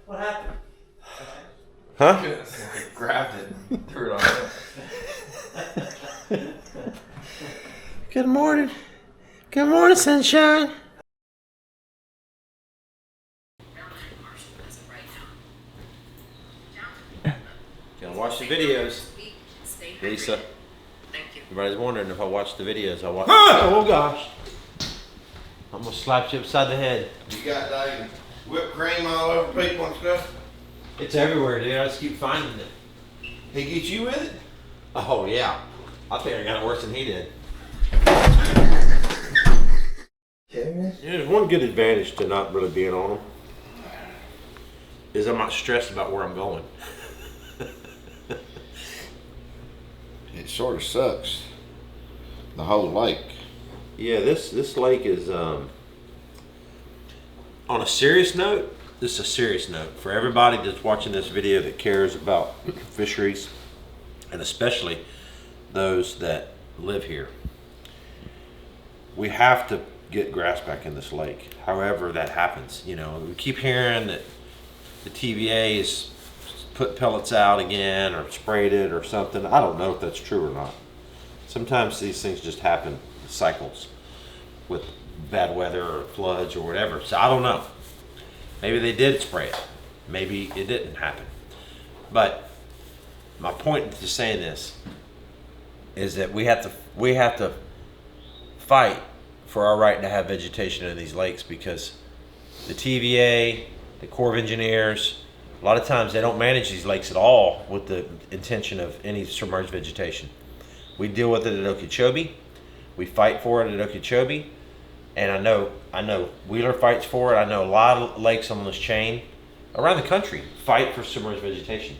What happened? Huh? Grabbed it, threw it on. Good morning. Good morning, sunshine. Gonna watch the videos, Lisa. Everybody's wondering if I watch the videos. I watch. Oh gosh! I'm gonna slap you upside the head. You got like whipped cream all over people and stuff? It's everywhere, dude. I just keep finding it. He get you with it? Oh yeah. I think I got it worse than he did. Yeah, there's one good advantage to not really being on them. Is I'm not stressed about where I'm going. It sort of sucks. The whole lake. Yeah, this lake is on a serious note. This is a serious note for everybody that's watching this video that cares about fisheries, and especially those that live here. We have to get grass back in this lake. However that happens, you know, we keep hearing that the TVA is put pellets out again or sprayed it or something. I don't know if that's true or not. Sometimes these things just happen, cycles, with bad weather or floods or whatever. So I don't know. Maybe they did spray it. Maybe it didn't happen. But my point to saying this is that we have to fight for our right to have vegetation in these lakes, because the TVA, the Corps of Engineers, a lot of times they don't manage these lakes at all with the intention of any submerged vegetation. We deal with it at Okeechobee. We fight for it at Okeechobee. And I know Wheeler fights for it. I know a lot of lakes on this chain around the country fight for submerged vegetation.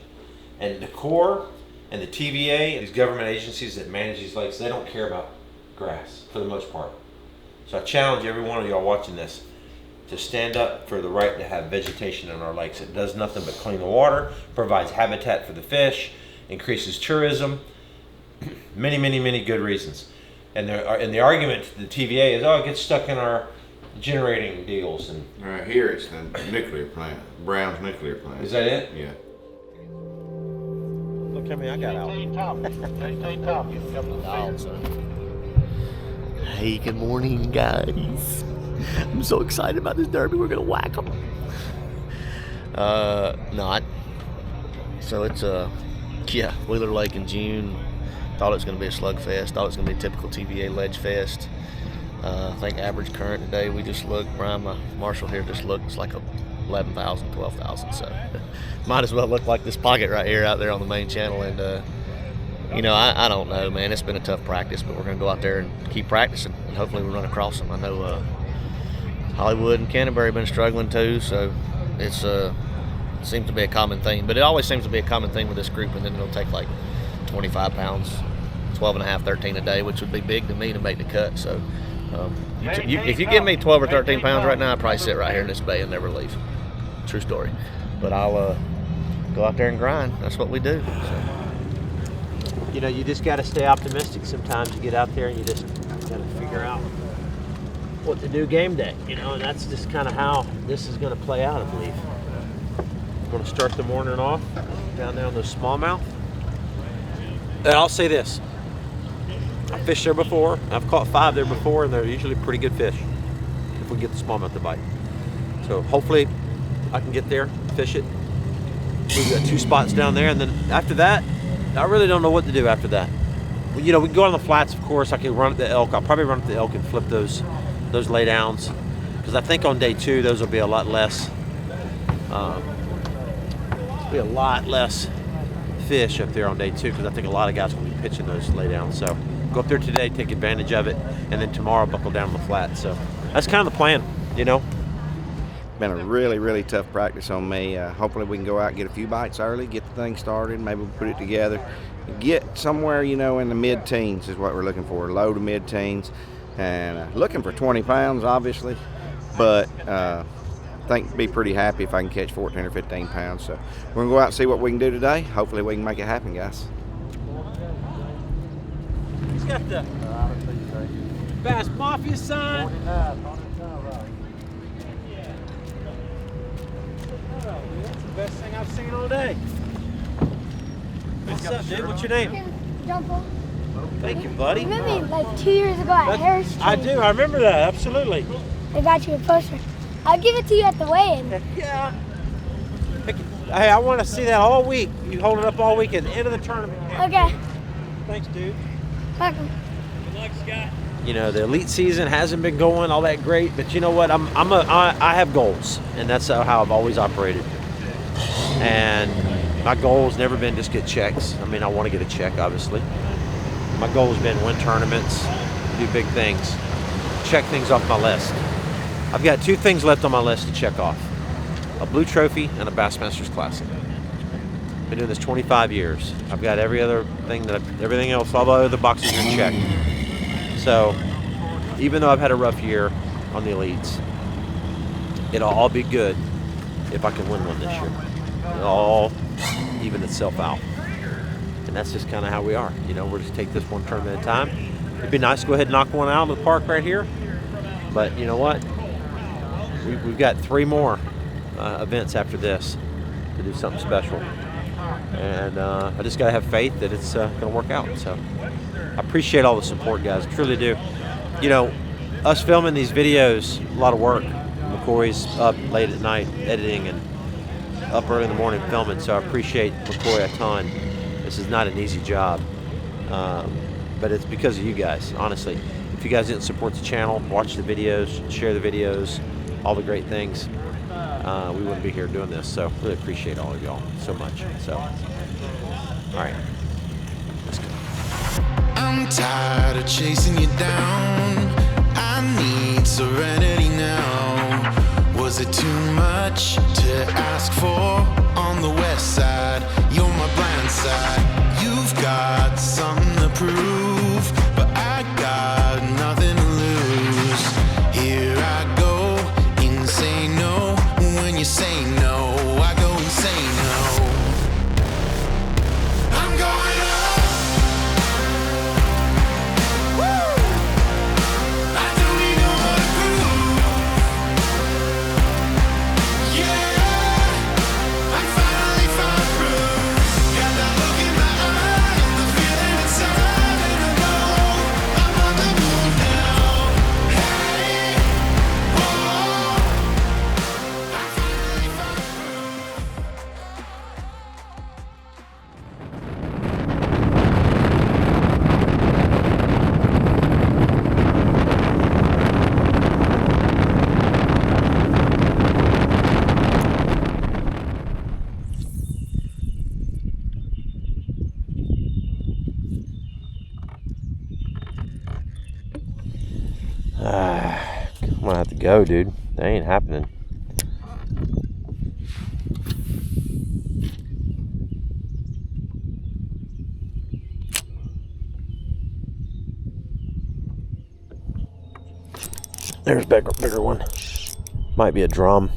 And the Corps and the TVA, these government agencies that manage these lakes, they don't care about grass for the most part. So I challenge every one of y'all watching this to stand up for the right to have vegetation in our lakes. It does nothing but clean the water, provides habitat for the fish, increases tourism, many good reasons. And the argument to the TVA is, oh, it gets stuck in our generating deals. And Right here it's the nuclear plant, Brown's nuclear plant. is that it? Yeah. Look how many I got out. Hey, good morning, guys. I'm so excited about this derby. We're gonna whack them. Not. So it's yeah, Wheeler Lake in June. Thought it was going to be a slugfest. Thought it was going to be a typical TVA ledge fest. I think average current today, we just looked, Brian, my marshal here, just looked, it's like 11,000, 12,000. So might as well look like this pocket right here out there on the main channel. And, you know, I don't know, man. It's been a tough practice, but we're going to go out there and keep practicing, and hopefully we run across them. I know Hollywood and Canterbury have been struggling too, so it's seems to be a common thing. But it always seems to be a common thing with this group, and then it'll take like 25 pounds, 12 and a half, 13 a day, which would be big to me to make the cut. So if you give me 12 or 13 pounds right now, I'd probably sit right here in this bay and never leave. True story. But I'll go out there and grind. That's what we do. So. You know, you just got to stay optimistic. Sometimes you get out there and you just got to figure out what to do game day, you know, and that's just kind of how this is going to play out, I believe. I'm going to start the morning off down there on the smallmouth. And I'll say this, I fished there before, I've caught 5 there before, and they're usually pretty good fish if we get the smallmouth to bite. So hopefully I can get there, fish it. We've got 2 spots down there, and then after that, I really don't know what to do after that. Well, you know, we can go on the flats, of course. I can run at the elk. I'll probably run at the elk and flip those lay downs, because I think on day 2 those will be a lot less fish up there on day 2, because I think a lot of guys will be pitching those lay downs. So go up there today, take advantage of it, and then tomorrow buckle down on the flat. So that's kind of the plan, you know. Been a really tough practice on me. Hopefully we can go out and get a few bites early, get the thing started, maybe we'll put it together. Get somewhere, you know, in the mid-teens is what we're looking for, low to mid-teens. And looking for 20 pounds, obviously, but I think be pretty happy if I can catch 14 or 15 pounds. So we're going to go out and see what we can do today. Hopefully we can make it happen, guys. He's got the Bass Mafia sign. best thing I've seen all day. What's up, dude? What's your name? Jump on. Thank you, buddy. Remember me like 2 years ago at Harris Street? I do. I remember that. Absolutely. They got you a poster. I'll give it to you at the weigh-in. Yeah. Hey, I want to see that all week. You hold it up all week at the end of the tournament. Okay. Thanks, dude. Welcome. Good luck, Scott. You know, the elite season hasn't been going all that great, but you know what? I have goals, and that's how I've always operated. And my goal's never been just get checks. I mean, I want to get a check, obviously. My goal has been win tournaments, do big things, check things off my list. I've got 2 things left on my list to check off: a blue trophy and a Bassmasters Classic. Been doing this 25 years. I've got everything else, all the other boxes are checked. So, even though I've had a rough year on the elites, it'll all be good if I can win one this year. It'll all even itself out. And that's just kind of how we are. You know, we'll just take this one tournament at a time. It'd be nice to go ahead and knock one out of the park right here. But you know what? We've got 3 more events after this to do something special. And I just got to have faith that it's going to work out. So I appreciate all the support, guys. I truly do. You know, us filming these videos, a lot of work. McCoy's up late at night editing and up early in the morning filming. So I appreciate McCoy a ton. This is not an easy job. But it's because of you guys, honestly. If you guys didn't support the channel, watch the videos, share the videos, all the great things, we wouldn't be here doing this. So really appreciate all of y'all so much. So, all right, let's go. I'm tired of chasing you down. I need serenity now. Was it too much to ask for? On the west side, you're my blind side. You've got something to prove, but I got nothing to lose. Here I go, insane, no. When you say no, I go insane, no. I'm going up. Woo! I don't need no more to prove. Yeah, I finally found proof. Got that look in my eye, the feeling inside, and I know I'm on the move now. Hey, whoa, I finally found proof. I'm gonna have to go, dude. That ain't happening. There's a bigger one. Might be a drum.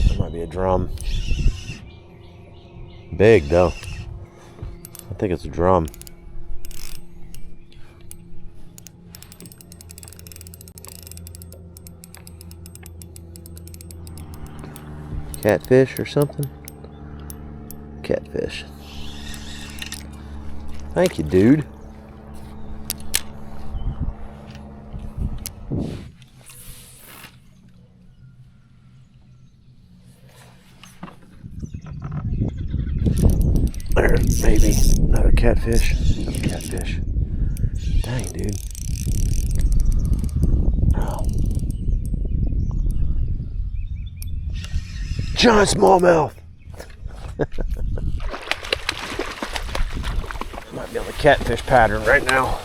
There might be a drum. Big though. I think it's a drum. Catfish or something? Catfish. Thank you, dude. There, maybe another catfish. Another catfish. Dang, dude. Oh. Giant smallmouth. Might be on the catfish pattern right now.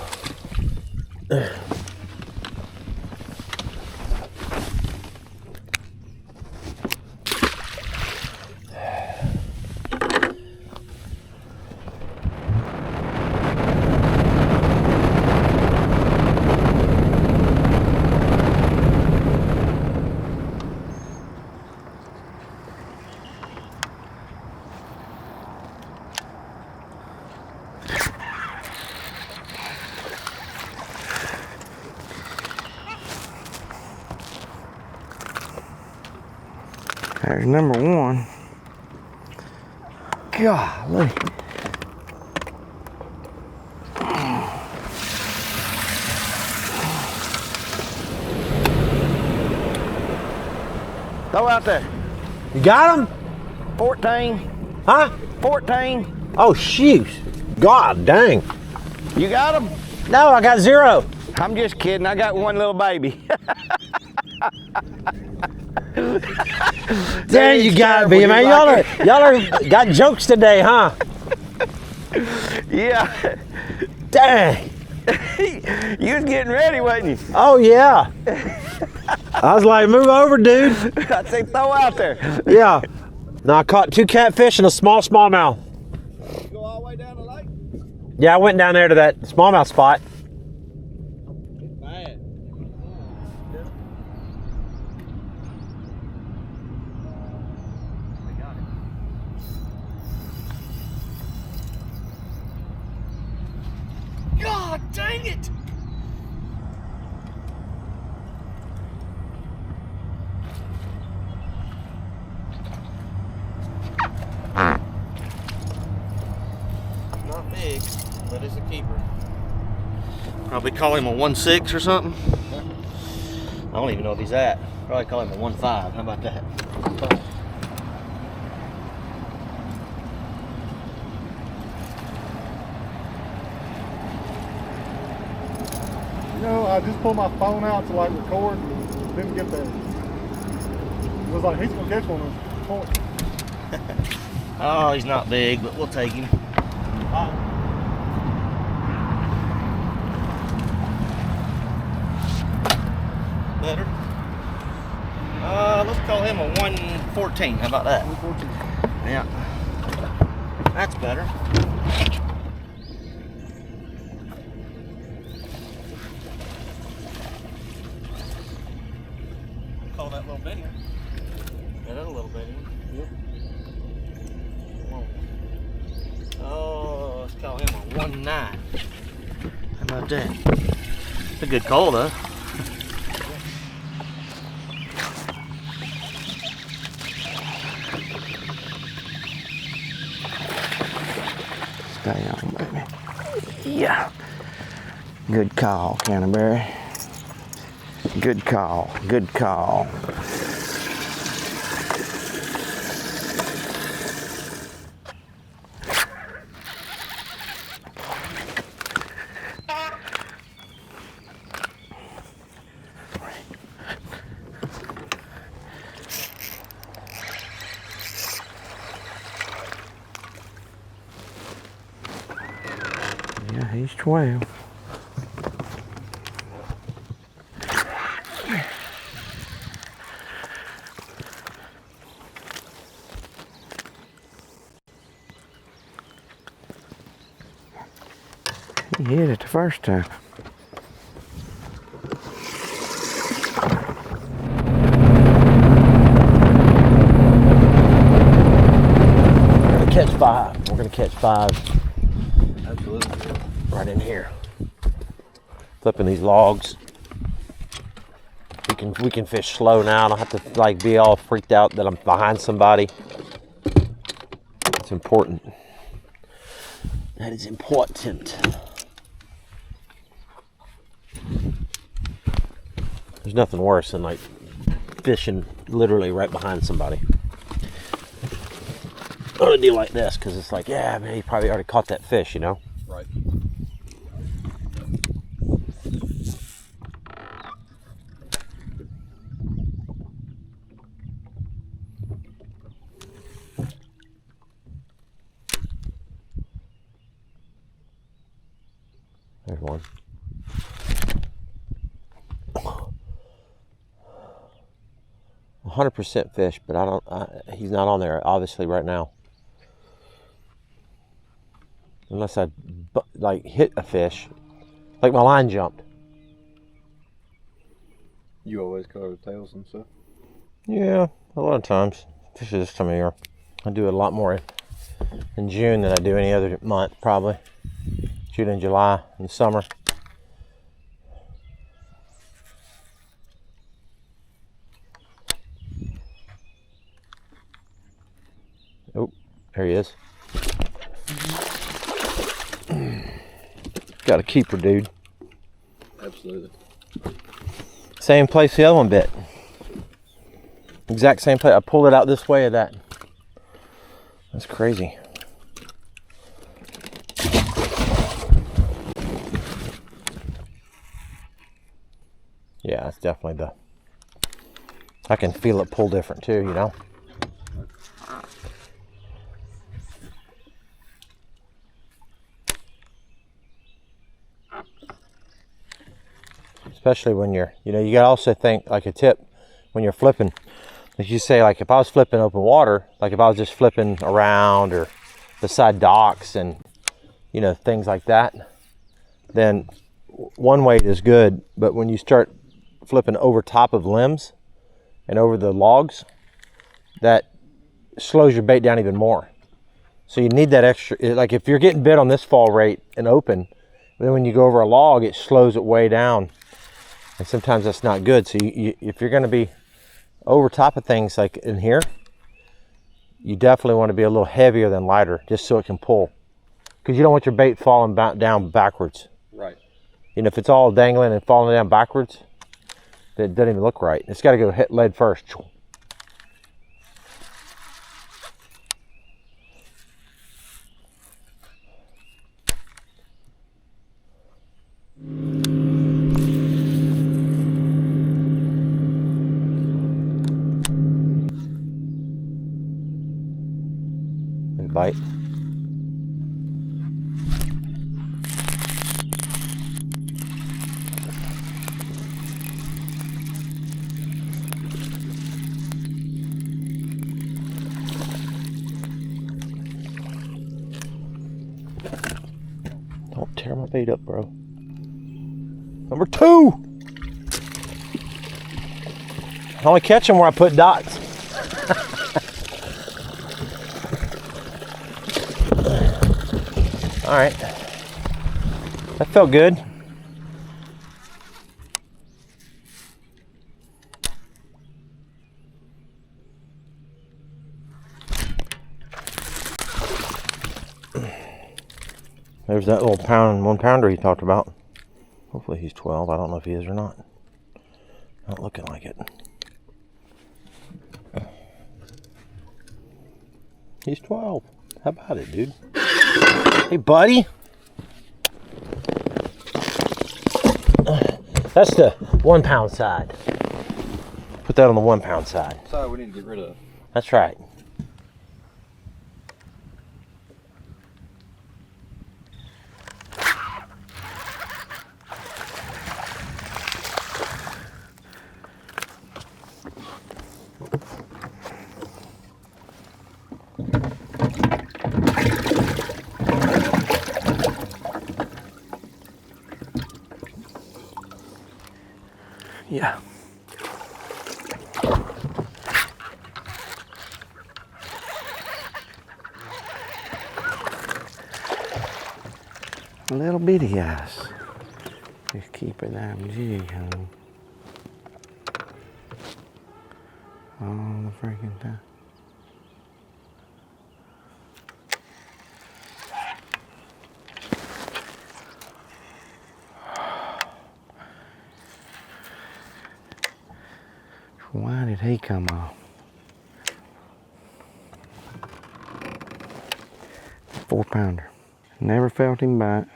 There's number 1. Golly. Throw out there. You got him? 14. Huh? 14. Oh, shoot. God dang. You got him? No, I got 0. I'm just kidding. I got one little baby. There you got me, man. Y'all are got jokes today, huh? Yeah. Dang. You was getting ready, wasn't you? Oh, yeah. I was like, move over, dude. I said, throw out there. Yeah. Now I caught 2 catfish and a smallmouth. You go all the way down the lake? Yeah, I went down there to that smallmouth spot. It's bad. God dang it! Not big, but it's a keeper. Probably call him a 1.6 or something. I don't even know if he's at. Probably call him a 1.5. How about that? You know, I just pulled my phone out to like record and didn't get there. It was like, he's gonna catch one of them. Oh, he's not big, but we'll take him. Better. Let's call him a 1.14. How about that? 114. Yeah. That's better. Call that little bitty. Yeah, that's a little bitty. Yep. Oh, let's call him a 1.9. How about that? It's a good call, though. Stay on, baby. Yeah. Good call, Canterbury. Good call. Good call. Yeah, he's 12. He hit it the first time. We're gonna catch 5. We're gonna catch 5 Absolutely. right in here. Flipping these logs. We can fish slow now. I don't have to like be all freaked out that I'm behind somebody. It's important. That is important. There's nothing worse than like fishing literally right behind somebody on a deal like this, because it's like, yeah, man, he probably already caught that fish, you know? Right. There's one. "100% fish," but he's not on there obviously right now. Unless I like hit a fish, like my line jumped. You always color the tails and stuff? Yeah, a lot of times, especially this time of year. I do it a lot more in June than I do any other month, probably. June and July in the summer. Oh, there he is. got a keeper, dude. Absolutely. Same place the other one bit. Exact same place. I pulled it out this way of that. That's crazy. Yeah, it's definitely the... I can feel it pull different too, you know? Especially when you're, you know, you gotta also think, like a tip, when you're flipping, as you say, like if I was flipping open water, like if I was just flipping around or beside docks and, you know, things like that, then one weight is good, but when you start flipping over top of limbs and over the logs, that slows your bait down even more. So you need that extra, like if you're getting bit on this fall rate and open, then when you go over a log, it slows it way down. And sometimes that's not good. So if you're gonna be over top of things like in here, you definitely want to be a little heavier than lighter, just so it can pull. Because you don't want your bait falling down backwards. Right. You know, if it's all dangling and falling down backwards, it doesn't even look right. It's got to go hit lead first. And bite. Don't tear my bait up, bro. Number 2! I only catch them where I put dots. All right. That felt good. There's that little 1-pounder he talked about. Hopefully he's 12. I don't know if he is or not. Not looking like it. He's 12. How about it, dude? Hey, buddy. That's the 1 pound side. Put that on the 1 pound side. Sorry, we need to get rid of. That's right. Yeah. Little bitty guys. Just keep it down jig, home. All the freaking time. Why did he come off? 4-pounder. Never felt him bite.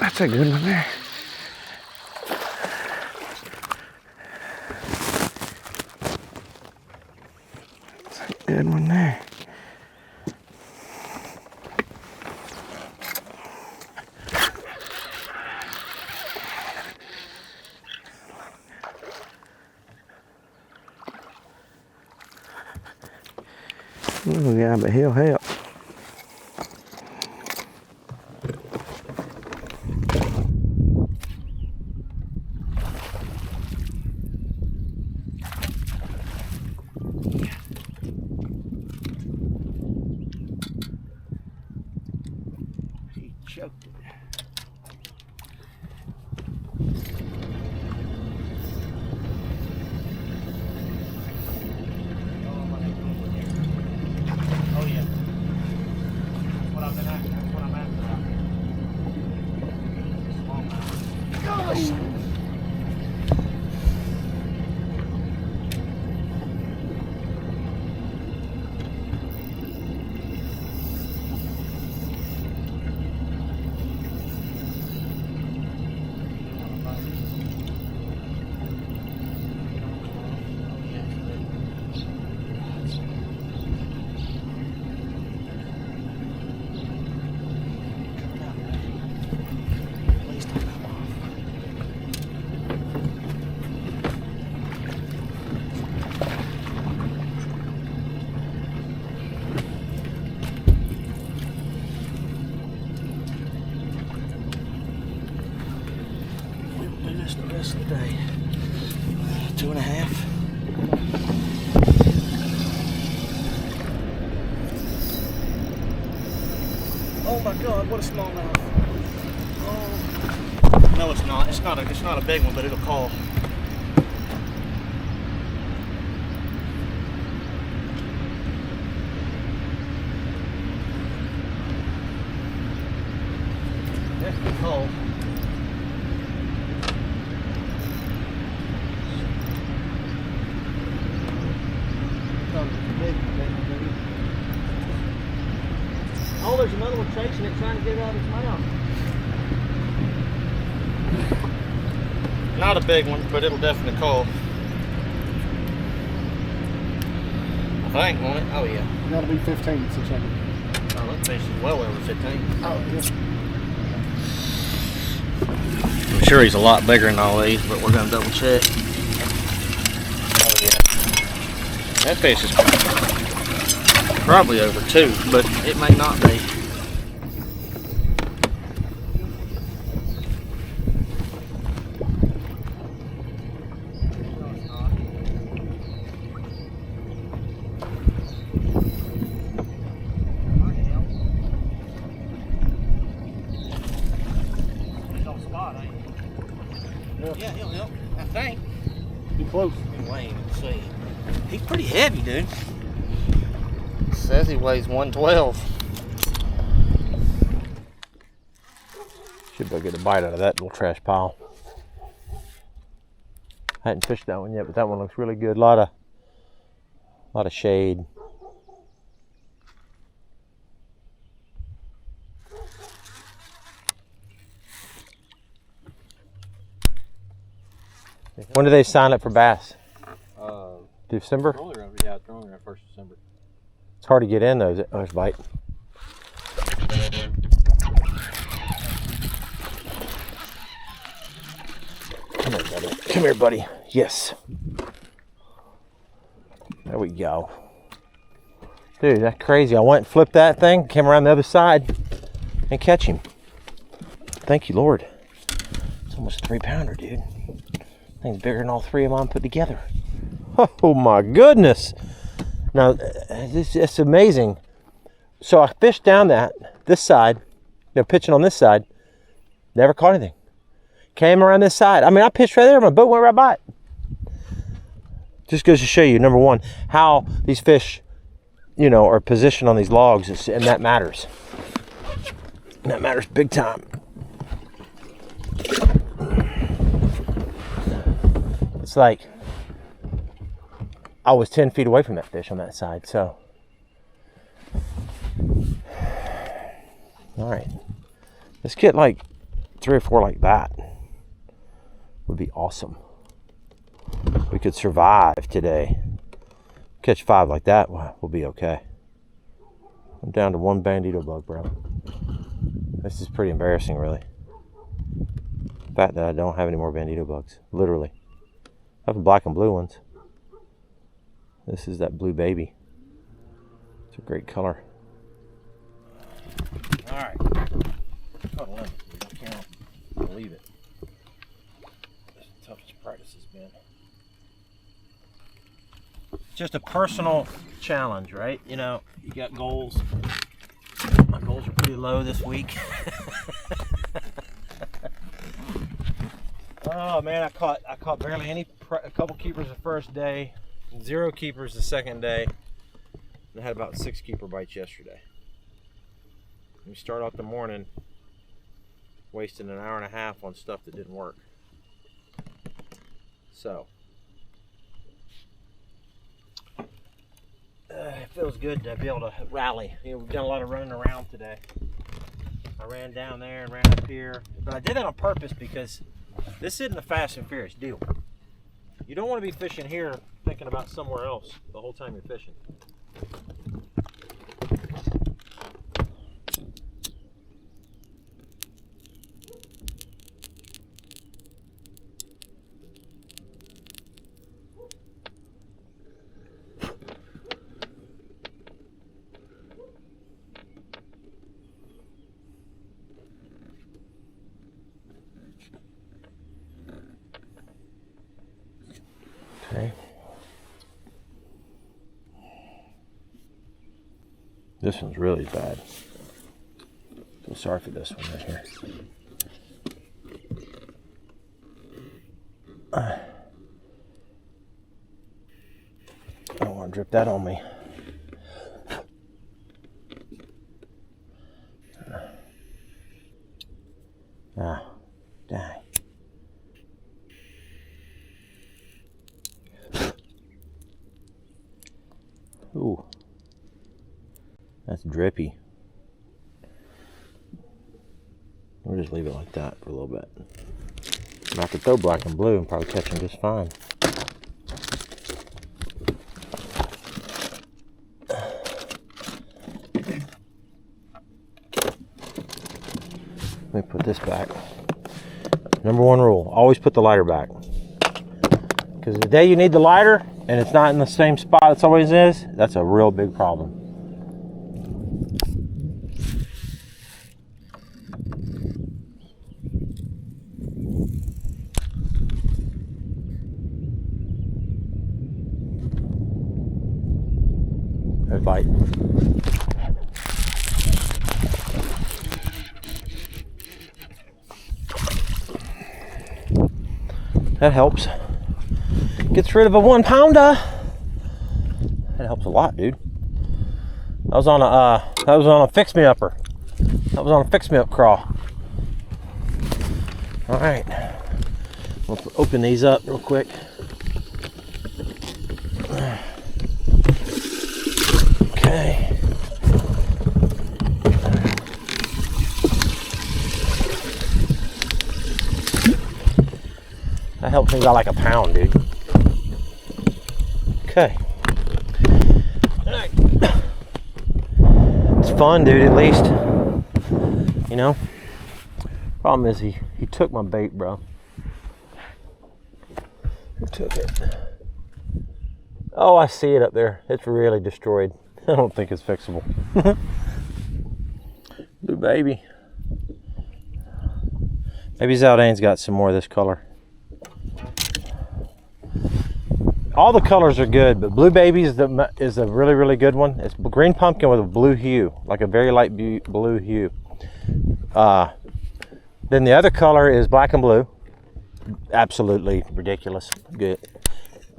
That's a good one there. That's a good one there. Little guy, but he'll help. He choked it. fish the rest of the day. 2.5. Oh my God, what a smallmouth. Oh. No, it's not. It's not a big one, but it'll call. Definitely call. Oh, there's another one chasing it, trying to get it out of its mouth. Not a big one, but it'll definitely call. I think, won't it? Oh, yeah. Gotta be 15, 600. Oh, that fish is well over 15. Oh, yeah. I'm sure he's a lot bigger than all these, but we're going to double check. Oh, yeah. That fish is probably over 2, but it may not be. Yeah, he'll help. I think. Be close. Wait, let's see. He's pretty heavy, dude. It says he weighs 112. Should be able to get a bite out of that little trash pile. I hadn't fished that one yet, but that one looks really good. A lot of shade. When do they sign up for bass? December? It's only around 1st December. It's hard to get in those bite. Come here, buddy. Come here, buddy. Yes. There we go. Dude, that's crazy. I went and flipped that thing, came around the other side, and catch him. Thank you, Lord. It's almost a 3-pounder, dude. Thing's bigger than all 3 of mine put together. Oh my goodness. Now, it's amazing. So I fished down this side, pitching on this side, never caught anything. Came around this side. I mean, I pitched right there, my boat went right by it. Just goes to show you, number one, how these fish, are positioned on these logs, and that matters. And that matters big time. It's like I was 10 feet away from that fish on that side, so. All right, let's get like 3 or 4 like that. Would be awesome. We could survive today. Catch 5 like that, we'll be okay. I'm down to 1 bandito bug, bro. This is pretty embarrassing, really. The fact that I don't have any more bandito bugs, literally. I have the black and blue ones. This is that blue baby. It's a great color. All right. Caught a limit, dude. I can't believe it. That's the toughest practice has been. Just a personal challenge, right? You got goals. My goals are pretty low this week. Oh man, I caught barely any. A couple keepers the first day, 0 keepers the second day, and I had about 6 keeper bites yesterday. We start off the morning wasting an hour and a half on stuff that didn't work. So it feels good to be able to rally. We've done a lot of running around today. I ran down there and ran up here, but I did that on purpose because this isn't a fast and furious deal. You don't want to be fishing here thinking about somewhere else the whole time you're fishing. Okay. This one's really bad. So sorry for this one right here. I don't want to drip that on me. Ah, dang. Ooh, that's drippy. We'll just leave it like that for a little bit. I could throw black and blue and probably catch them just fine. Let me put this back. Number one rule, always put the lighter back. Because the day you need the lighter and it's not in the same spot it always is, that's a real big problem. Good bite. That helps. Gets rid of a 1 pounder. That helps a lot, dude. That was on a fix me upper. That was on a fix me up crawl. All right. We'll open these up real quick. Okay. That helps me by like a pound, dude. Okay. It's fun, dude, at least. You know? Problem is he took my bait, bro. Who took it? Oh, I see it up there. It's really destroyed. I don't think it's fixable. Blue baby. Maybe Zaldane's got some more of this color. All the colors are good, but Blue Baby is a really, really good one. It's green pumpkin with a blue hue, like a very light blue hue. Then the other color is black and blue. Absolutely ridiculous. Good.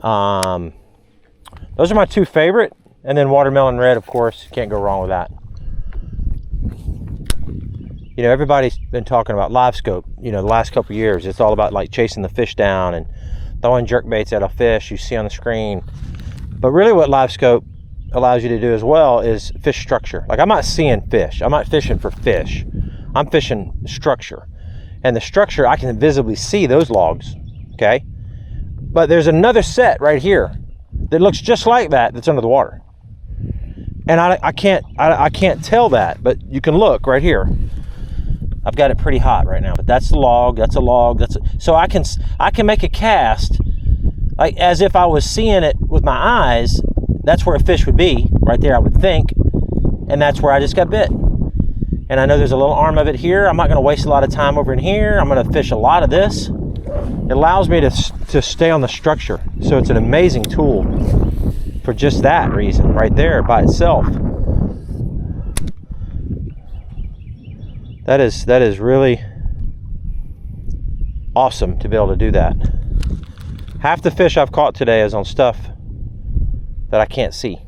Those are my two favorite. And then watermelon red, of course. Can't go wrong with that. You know, everybody's been talking about live scope, you know, the last couple of years. It's all about like chasing the fish down and throwing jerk baits at a fish you see on the screen. But really what live scope allows you to do as well is fish structure. Like I'm not seeing fish. I'm not fishing for fish. I'm fishing structure. And the structure, I can visibly see those logs, okay? But there's another set right here that looks just like that that's under the water. And I can't tell that, but you can look right here. I've got it pretty hot right now, but that's the log, that's a log, so I can make a cast like as if I was seeing it with my eyes. That's where a fish would be, right there, I would think, and that's where I just got bit. And I know there's a little arm of it here. I'm not going to waste a lot of time over in here. I'm going to fish a lot of this. It allows me to stay on the structure, so it's an amazing tool for just that reason right there by itself. That is really awesome to be able to do that. Half the fish I've caught today is on stuff that I can't see.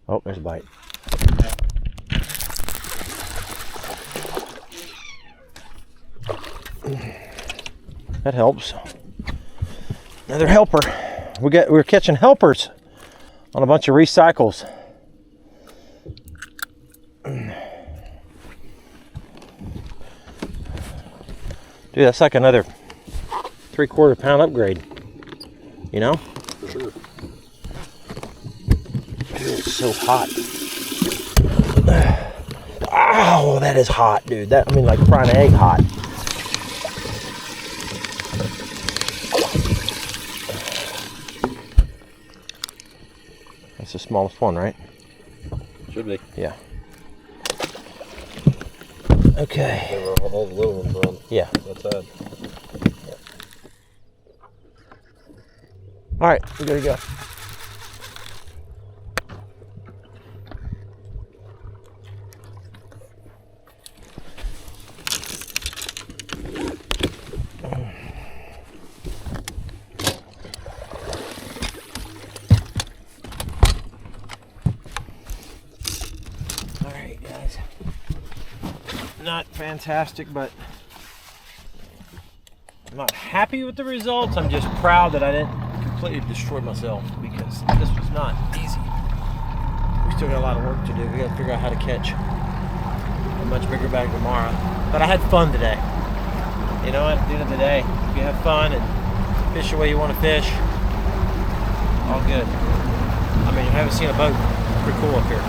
Oh, there's a bite. That helps. Another helper. We're catching helpers on a bunch of recycles. Dude, that's like another 3/4 pound upgrade. You know? For sure. Dude, it's so hot. Oh, that is hot, dude. I mean, like frying an egg hot. That's the smallest one, right? Should be. Yeah. Okay. all the little ones on. Yeah. That side. All right, we gotta go. All right, guys. Not fantastic, but I'm not happy with the results. I'm just proud that I didn't completely destroy myself, because this was not easy. We still got a lot of work to do. We got to figure out how to catch a much bigger bag tomorrow. But I had fun today. You know what? At the end of the day, if you have fun and fish the way you want to fish, all good. I mean, you haven't seen a boat. It's pretty cool up here.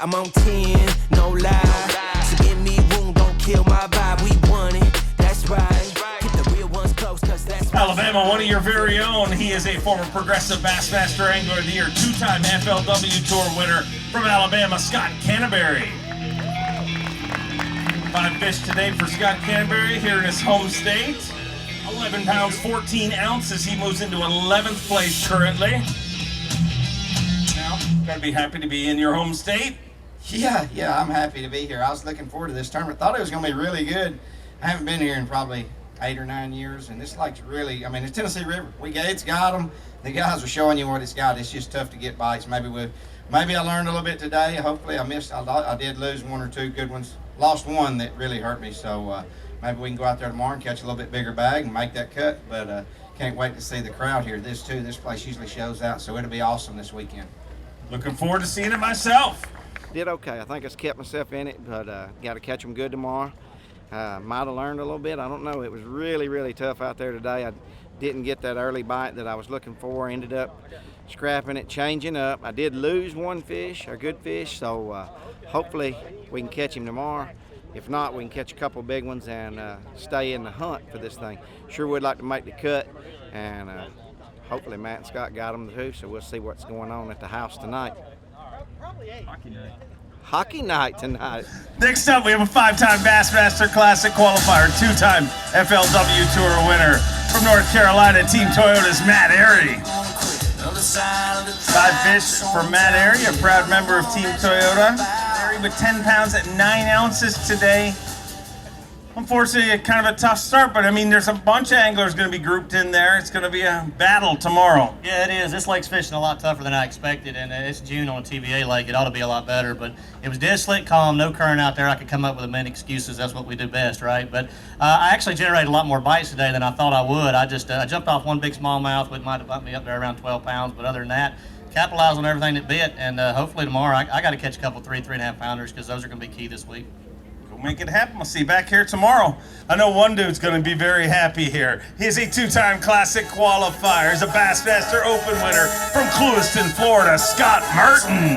I'm on 10, no lie. So give me room, don't kill my vibe. We want it, that's right. Keep the real ones close, cause that's Alabama, one of your very own. He is a former Progressive Bassmaster Angler of the Year, two-time FLW Tour winner from Alabama, Scott Canterbury. 5 fish today for Scott Canterbury here in his home state. 11 pounds, 14 ounces. He moves into 11th place currently. Now, gotta be happy to be in your home state. Yeah, I'm happy to be here. I was looking forward to this tournament. Thought it was going to be really good. I haven't been here in probably 8 or 9 years, and this lake's really, I mean, it's Tennessee River. It's got them. The guys are showing you what it's got. It's just tough to get bites. Maybe I learned a little bit today. Hopefully I did lose 1 or 2 good ones. Lost one that really hurt me, so maybe we can go out there tomorrow and catch a little bit bigger bag and make that cut, but can't wait to see the crowd here. This place usually shows out, so it'll be awesome this weekend. Looking forward to seeing it myself. Did okay. I think I kept myself in it, but got to catch them good tomorrow. Might have learned a little bit. I don't know. It was really, really tough out there today. I didn't get that early bite that I was looking for. Ended up scrapping it, changing up. I did lose 1 fish, a good fish, so hopefully we can catch him tomorrow. If not, we can catch a couple big ones and stay in the hunt for this thing. Sure would like to make the cut, and hopefully Matt and Scott got them too, so we'll see what's going on at the house tonight. Hockey night tonight. Next up, we have a 5-time Bassmaster Classic qualifier, 2-time FLW Tour winner from North Carolina, Team Toyota's Matt Airy. 5 fish for Matt Airy, a proud member of Team Toyota. Airy with 10 pounds at 9 ounces today. Unfortunately, kind of a tough start, but I mean, there's a bunch of anglers going to be grouped in there. It's going to be a battle tomorrow. Yeah, it is. This lake's fishing a lot tougher than I expected, and it's June on a TVA lake. It ought to be a lot better, but it was dead slick, calm, no current out there. I could come up with a million excuses. That's what we do best, right? But I actually generated a lot more bites today than I thought I would. I just I jumped off 1 big smallmouth, which might have bumped me up there around 12 pounds, but other than that, capitalized on everything that bit, and hopefully tomorrow I got to catch a couple 3.5 pounders, because those are going to be key this week. Make it happen. We'll see you back here tomorrow. I know one dude's going to be very happy here. He's a 2-time Classic qualifier. He's a Bassmaster Open winner from Clewiston, Florida, Scott Martin.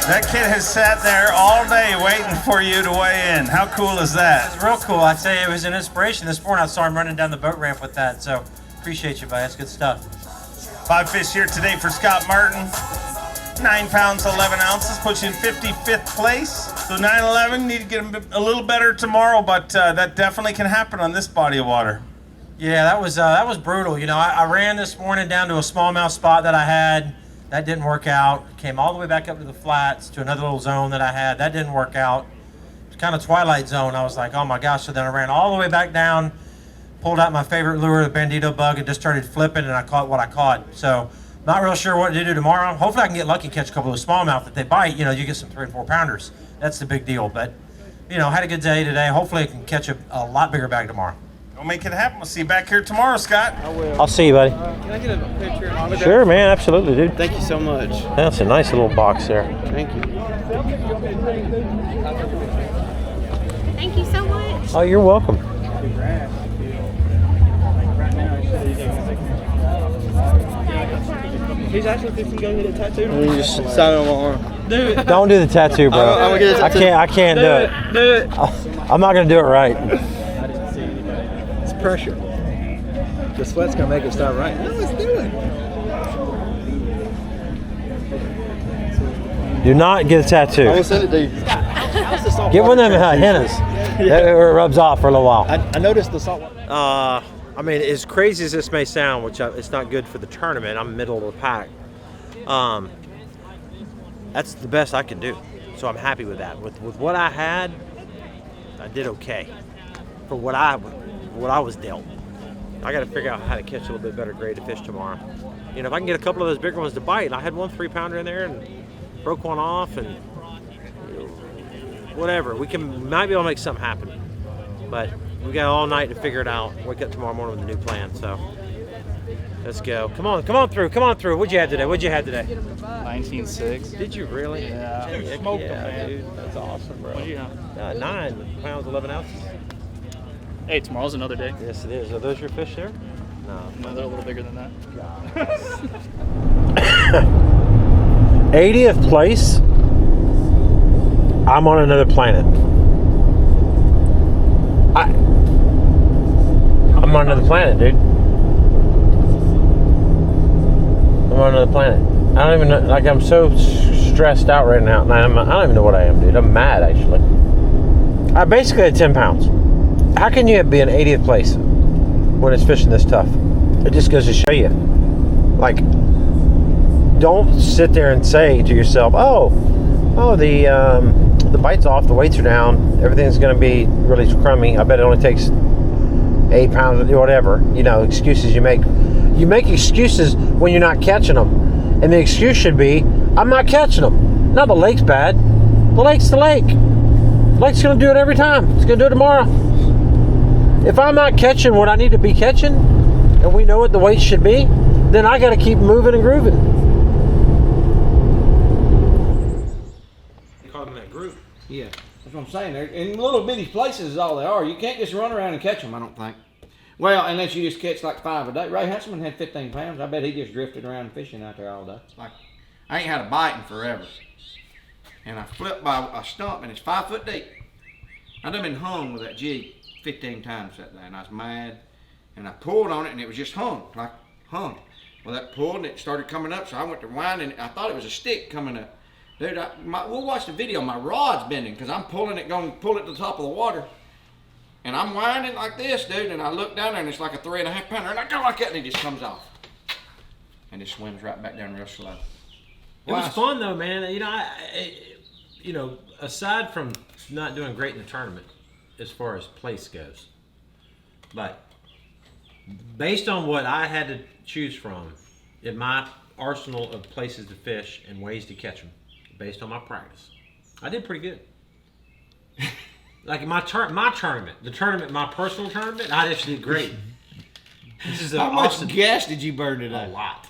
That kid has sat there all day waiting for you to weigh in. How cool is that? It's real cool. I'd say it was an inspiration. This morning I saw him running down the boat ramp with that, so appreciate you, buddy. That's good stuff. 5 fish here today for Scott Martin. 9 pounds, 11 ounces, puts you in 55th place. So 9-11, need to get him a little better tomorrow, but that definitely can happen on this body of water. Yeah, that was brutal. You know, I ran this morning down to a smallmouth spot that I had. That didn't work out. Came all the way back up to the flats to another little zone that I had. That didn't work out. It's kind of twilight zone. I was like, oh my gosh. So then I ran all the way back down, pulled out my favorite lure, the Bandito bug, and just started flipping, and I caught what I caught. So not real sure what to do tomorrow. Hopefully I can get lucky and catch a couple of smallmouth. If they bite, you know, you get some 3 and 4 pounders. That's the big deal. But you know, had a good day today. Hopefully I can catch a lot bigger bag tomorrow. We'll make it happen. We'll see you back here tomorrow, Scott. I'll see you, buddy. Can I get a picture and autograph? Sure, man. Absolutely, dude. Thank you so much. That's a nice little box there. Thank you. Thank you so much. Oh, you're welcome. He's actually fixing to go get a tattoo. You just sign on my arm. Do it. Don't do the tattoo, bro. I'm gonna get a tattoo. I can't do it. Do it. I'm not gonna do it right. It's pressure. The sweat's gonna make it start right. No, let's do it. Do not get a tattoo. I'm gonna send it to you. Get one of them hennas. That rubs off for a little while. I noticed the salt. I mean, as crazy as this may sound, which it's not good for the tournament, I'm middle of the pack. That's the best I can do. So I'm happy with that. With what I had, I did okay for what I was dealt. I got to figure out how to catch a little bit better grade of fish tomorrow. You know, if I can get a couple of those bigger ones to bite, and I had one 3-pounder in there and broke one off, and whatever, might be able to make something happen. But we got all night to figure it out. Wake up tomorrow morning with a new plan. So let's go. Come on through. What'd you have today? 19.6. Did you really? Yeah. Heck Smoked yeah, them, man. dude. That's awesome, bro. What'd you have? 9 pounds, 11 ounces. Hey, tomorrow's another day. Yes, it is. Are those your fish there? No. No, they're a little bigger than that. 80th place. I'm on another planet. I'm on another planet, dude. I'm on another planet. I don't even know, like, I'm so stressed out right now. I don't even know what I am, dude. I'm mad, actually. I basically had 10 pounds. How can you be in 80th place when it's fishing this tough? It just goes to show you. Like, don't sit there and say to yourself, oh, the bite's off, the weights are down, everything's going to be really crummy. I bet it only takes 8 pounds, whatever. You know, excuses you make. You make excuses when you're not catching them. And the excuse should be, I'm not catching them. No, the lake's bad. The lake's the lake. The lake's going to do it every time. It's going to do it tomorrow. If I'm not catching what I need to be catching, and we know what the weight should be, then I got to keep moving and grooving. You call them that group. Yeah, that's what I'm saying. They're in little bitty places is all they are. You can't just run around and catch them, I don't think. Well, unless you just catch like 5 a day. Ray Huntsman had 15 pounds. I bet he just drifted around fishing out there all day. Like, I ain't had a bite in forever. And I flipped by a stump and it's 5 foot deep. I done been hung with that jig 15 times that day, and I was mad. And I pulled on it and it was just hung. Well, that pulled and it started coming up, so I went to wind and I thought it was a stick coming up. Dude, we'll watch the video. My rod's bending because I'm pulling it, going to pull it to the top of the water. And I'm winding like this, dude, and I look down there and it's like a 3.5 pounder, and I go like that and it just comes off. And it swims right back down real slow. It was fun though, man. You know, aside from not doing great in the tournament as far as place goes, but based on what I had to choose from in my arsenal of places to fish and ways to catch them, based on my practice, I did pretty good. Like my tournament, my personal tournament, I actually did great. This is How much gas did you burn today? A lot.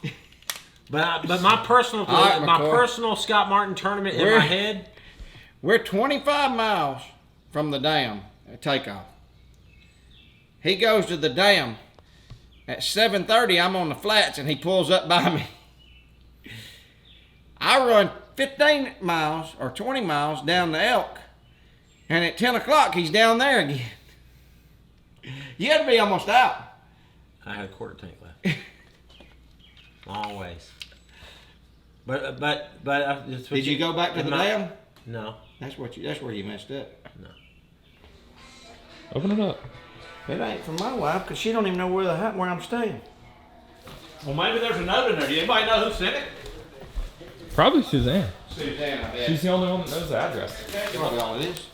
But my personal personal Scott Martin tournament in my head. We're 25 miles from the dam at takeoff. He goes to the dam at 7:30. I'm on the flats and he pulls up by me. I run 15 miles or 20 miles down the Elk, and at 10 o'clock he's down there again. You had to be almost out. I had a quarter tank left. Long ways. But did you go back to the dam? No. That's where you messed up. No. Open it up. It ain't for my wife because she don't even know where I'm staying. Well, maybe there's a note in there. Do anybody know who sent it? Probably Suzanne. Suzanne, I bet. She's the only one that knows the address. That's probably all it is.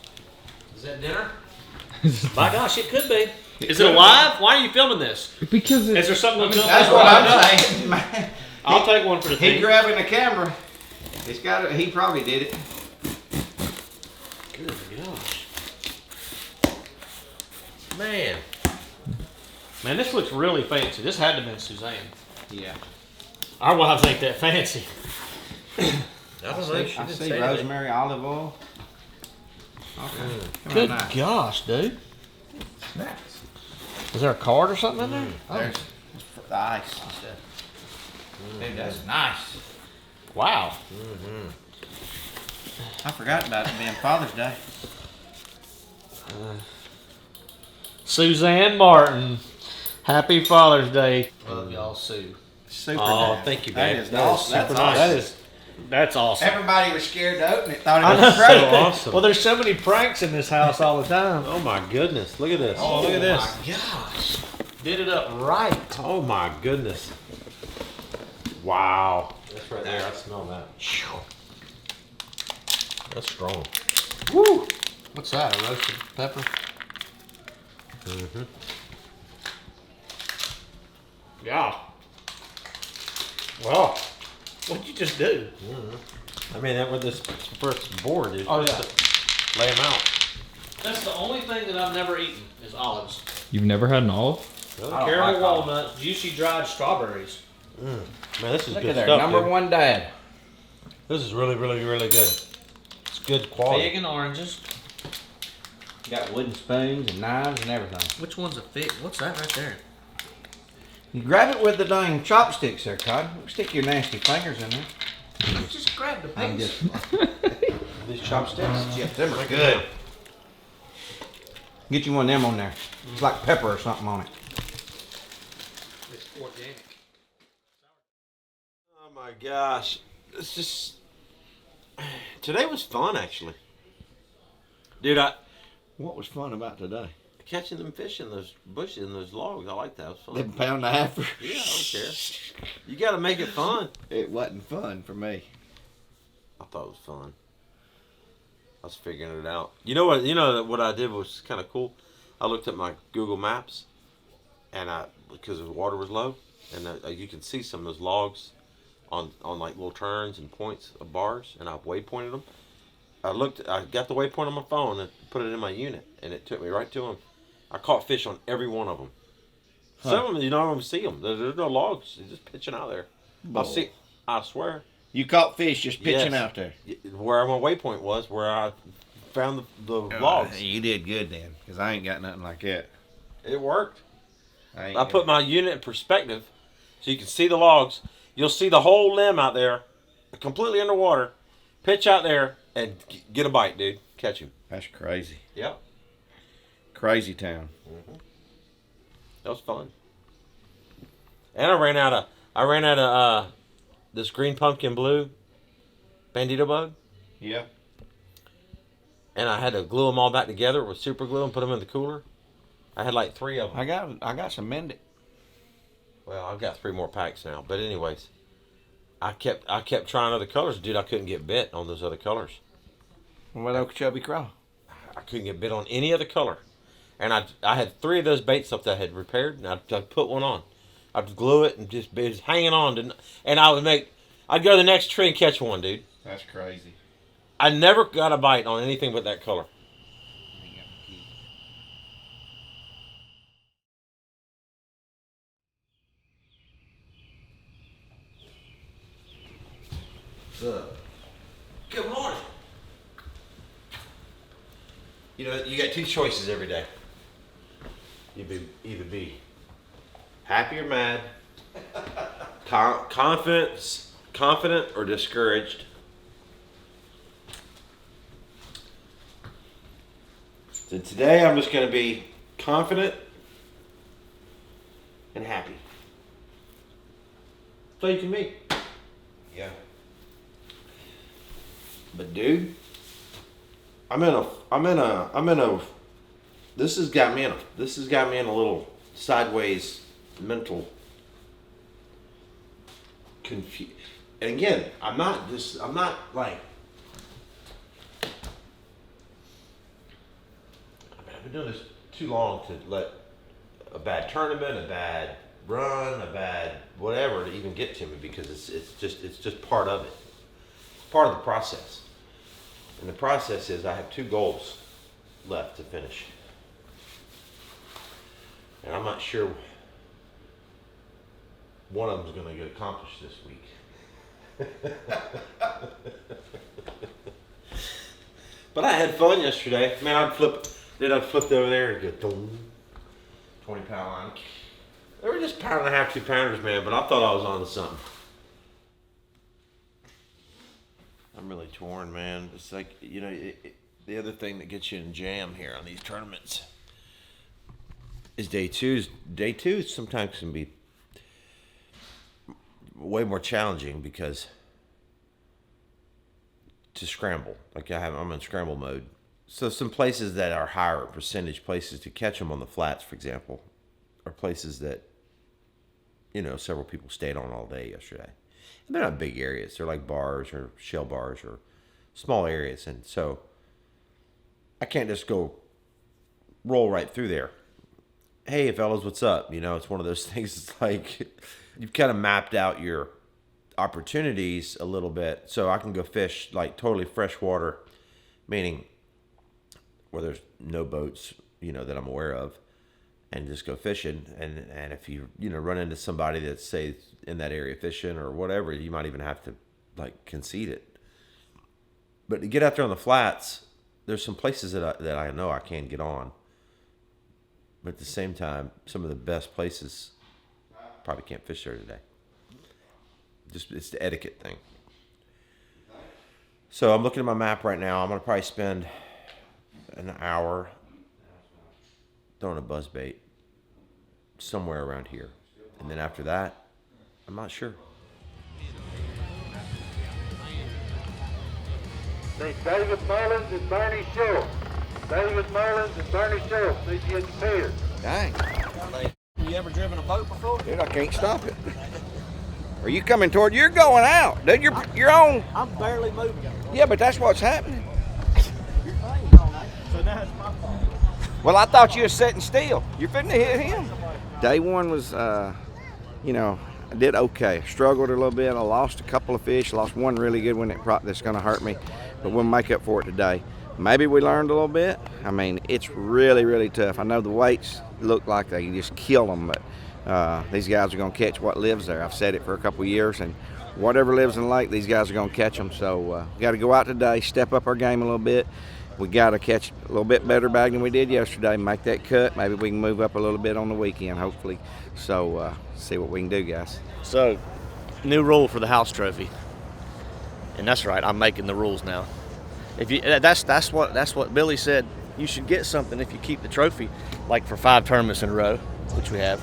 Is that dinner? My gosh, it could be. Is it alive? Why are you filming this? Because is there something to jump That's what I'm saying. I'll take one for the team. He grabbing the camera. He probably did it. Good gosh. Man, this looks really fancy. This had to have been Suzanne. Yeah. Our wives ain't that fancy. I see rosemary, olive oil. Okay. Good gosh, dude. Snacks. Is there a card or something in there? There's the ice. Dude, that's nice. Wow. I forgot about it being Father's Day. Suzanne Martin, happy Father's Day. Love y'all, Sue. Super. Oh, nice. thank you, That babe. is awesome. That's super awesome. nice. That's awesome. Everybody was scared to open it. Thought I it know, was so great. awesome. Well, there's so many pranks in this house all the time. Oh my goodness! Look at this. Oh, look at this. my gosh. Did it up right. Oh my goodness. Wow. That's right there. I smell that. That's strong. Woo! What's that? A roasted pepper? Mm-hmm. Yeah. Wow. What'd you just do? I mean, that with this first board is Oh, just to lay them out. That's the only thing that I've never eaten is olives. You've never had an olive? Caramel walnuts, juicy dried strawberries. Man, this is Look good at their stuff. number dude. one dad. This is really, really, really good. It's good quality. Fig and oranges. Got wooden spoons and knives and everything. Which one's a fig? What's that right there? You grab it with the dang chopsticks there, Cod. Stick your nasty fingers in there. Just grab the I'm piece. These chopsticks? Yeah, them are good. Get you one of them on there. It's like pepper or something on it. It's organic. Oh my gosh. It's just... Today was fun, actually. Dude, What was fun about today? catching them fish in those bushes and those logs. I like that. It was fun. Them pound and a half. Yeah, I don't care. You got to make it fun. It wasn't fun for me. I thought it was fun. I was figuring it out. You know what? You know what I did was kind of cool. I looked at my Google Maps, and because the water was low, and you can see some of those logs on like little turns and points of bars, and I waypointed them. I got the waypoint on my phone and put it in my unit, and it took me right to them. I caught fish on every one of them. Huh. Some of them, you don't even see them. There's no logs. They're just pitching out there. I swear. You caught fish just pitching Yes. out there. Where my waypoint was, where I found the logs. You did good then, because I ain't got nothing like that. It worked. I put my unit in perspective so you can see the logs. You'll see the whole limb out there, completely underwater. Pitch out there and get a bite, dude. Catch him. That's crazy. Yep. Crazy town. Mm-hmm. That was fun. And I ran out of this green pumpkin blue bandito bug. Yeah. And I had to glue them all back together with super glue and put them in the cooler. I had like 3 of them. I got some mended. Well, I've got 3 more packs now. But anyways, I kept trying other colors. Dude, I couldn't get bit on those other colors. What Okeechobee Craw? I couldn't get bit on any other color. And I had 3 of those baits up that I had repaired, and I'd put one on. I'd glue it and just be hanging on. And I'd go to the next tree and catch one, dude. That's crazy. I never got a bite on anything but that color. Good morning. You know, you got 2 choices every day. You either be happy or mad, confident or discouraged. So today I'm just going to be confident and happy. So you can be. Yeah. But dude, this has got me in a little sideways mental confusion. And again, I'm not like, I've been doing this too long to let a bad tournament, a bad run, a bad whatever to even get to me, because it's just part of it. It's part of the process. And the process is I have 2 goals left to finish. And I'm not sure one of them's going to get accomplished this week. But I had fun yesterday. Man, I flipped over there and go, 20-pound line. They were just pound and a half, 2 pounders, man, but I thought I was on to something. I'm really torn, man. It's like, you know, the other thing that gets you in jam here on these tournaments is day two. Day two sometimes can be way more challenging because to scramble, like I'm in scramble mode. So some places that are higher percentage places to catch them on the flats, for example, are places that, you know, several people stayed on all day yesterday. And they're not big areas. They're like bars or shell bars or small areas. And so I can't just go roll right through there. Hey, fellas, what's up? You know, it's one of those things. It's like you've kind of mapped out your opportunities a little bit. So I can go fish like totally fresh water, meaning where there's no boats, you know, that I'm aware of, and just go fishing. And if you know, run into somebody that's, say, in that area fishing or whatever, you might even have to like concede it. But to get out there on the flats, there's some places that I know I can get on. But at the same time, some of the best places probably can't fish there today. Just, it's the etiquette thing. So I'm looking at my map right now. I'm gonna probably spend an hour throwing a buzzbait somewhere around here. And then after that, I'm not sure. David Mullins and Bernie Schultz. David Mullins and Bernie Schultz need to get the pier. Dang. You ever driven a boat before? Dude, I can't stop it. Are you coming toward? You're going out, dude. You're on. I'm barely moving. Yeah, but that's what's happening. So now it's my fault. Well, I thought you were sitting still. You're fitting to hit him. Day one was, you know, I did okay. Struggled a little bit. I lost a couple of fish. Lost one really good one that's going to hurt me, but we'll make up for it today. Maybe we learned a little bit. I mean, it's really, really tough. I know the weights look like they just kill them, but these guys are going to catch what lives there. I've said it for a couple of years, and whatever lives in the lake, these guys are going to catch them. So we got to go out today, step up our game a little bit. We got to catch a little bit better bag than we did yesterday, make that cut. Maybe we can move up a little bit on the weekend, hopefully. So see what we can do, guys. So, new rule for the house trophy. And that's right, I'm making the rules now. If you that's what Billy said. You should get something if you keep the trophy, like for 5 tournaments in a row, which we have.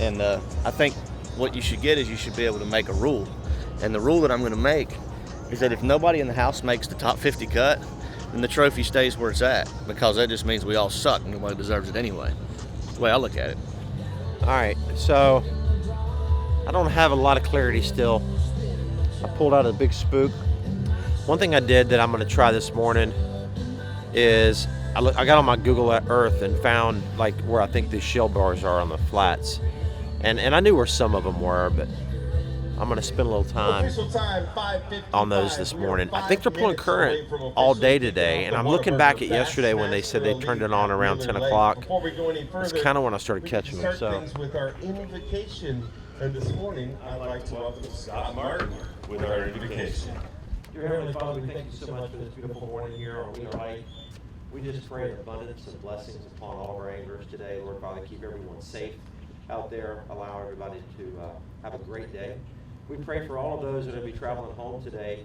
And I think what you should get is you should be able to make a rule. And the rule that I'm going to make is that if nobody in the house makes the top 50 cut, then the trophy stays where it's at, because that just means we all suck and nobody deserves it anyway. That's the way I look at it. All right, so I don't have a lot of clarity still. I pulled out a big spook. One thing I did that I'm going to try this morning is I got on my Google Earth and found like where I think these shell bars are on the flats, and I knew where some of them were, but I'm going to spend a little time on those this morning. I think they're pulling current all day today, and I'm looking back at yesterday when they said they turned it on around 10 o'clock. It's kind of when I started catching them. So with our invocation, and this morning I'd like to welcome Scott Martin with our invocation. Dear Heavenly Father, we thank you so much for this beautiful morning here on Wheeler Lake. We just pray abundance and blessings upon all of our anglers today. Lord Father, keep everyone safe out there. Allow everybody to have a great day. We pray for all of those that will be traveling home today,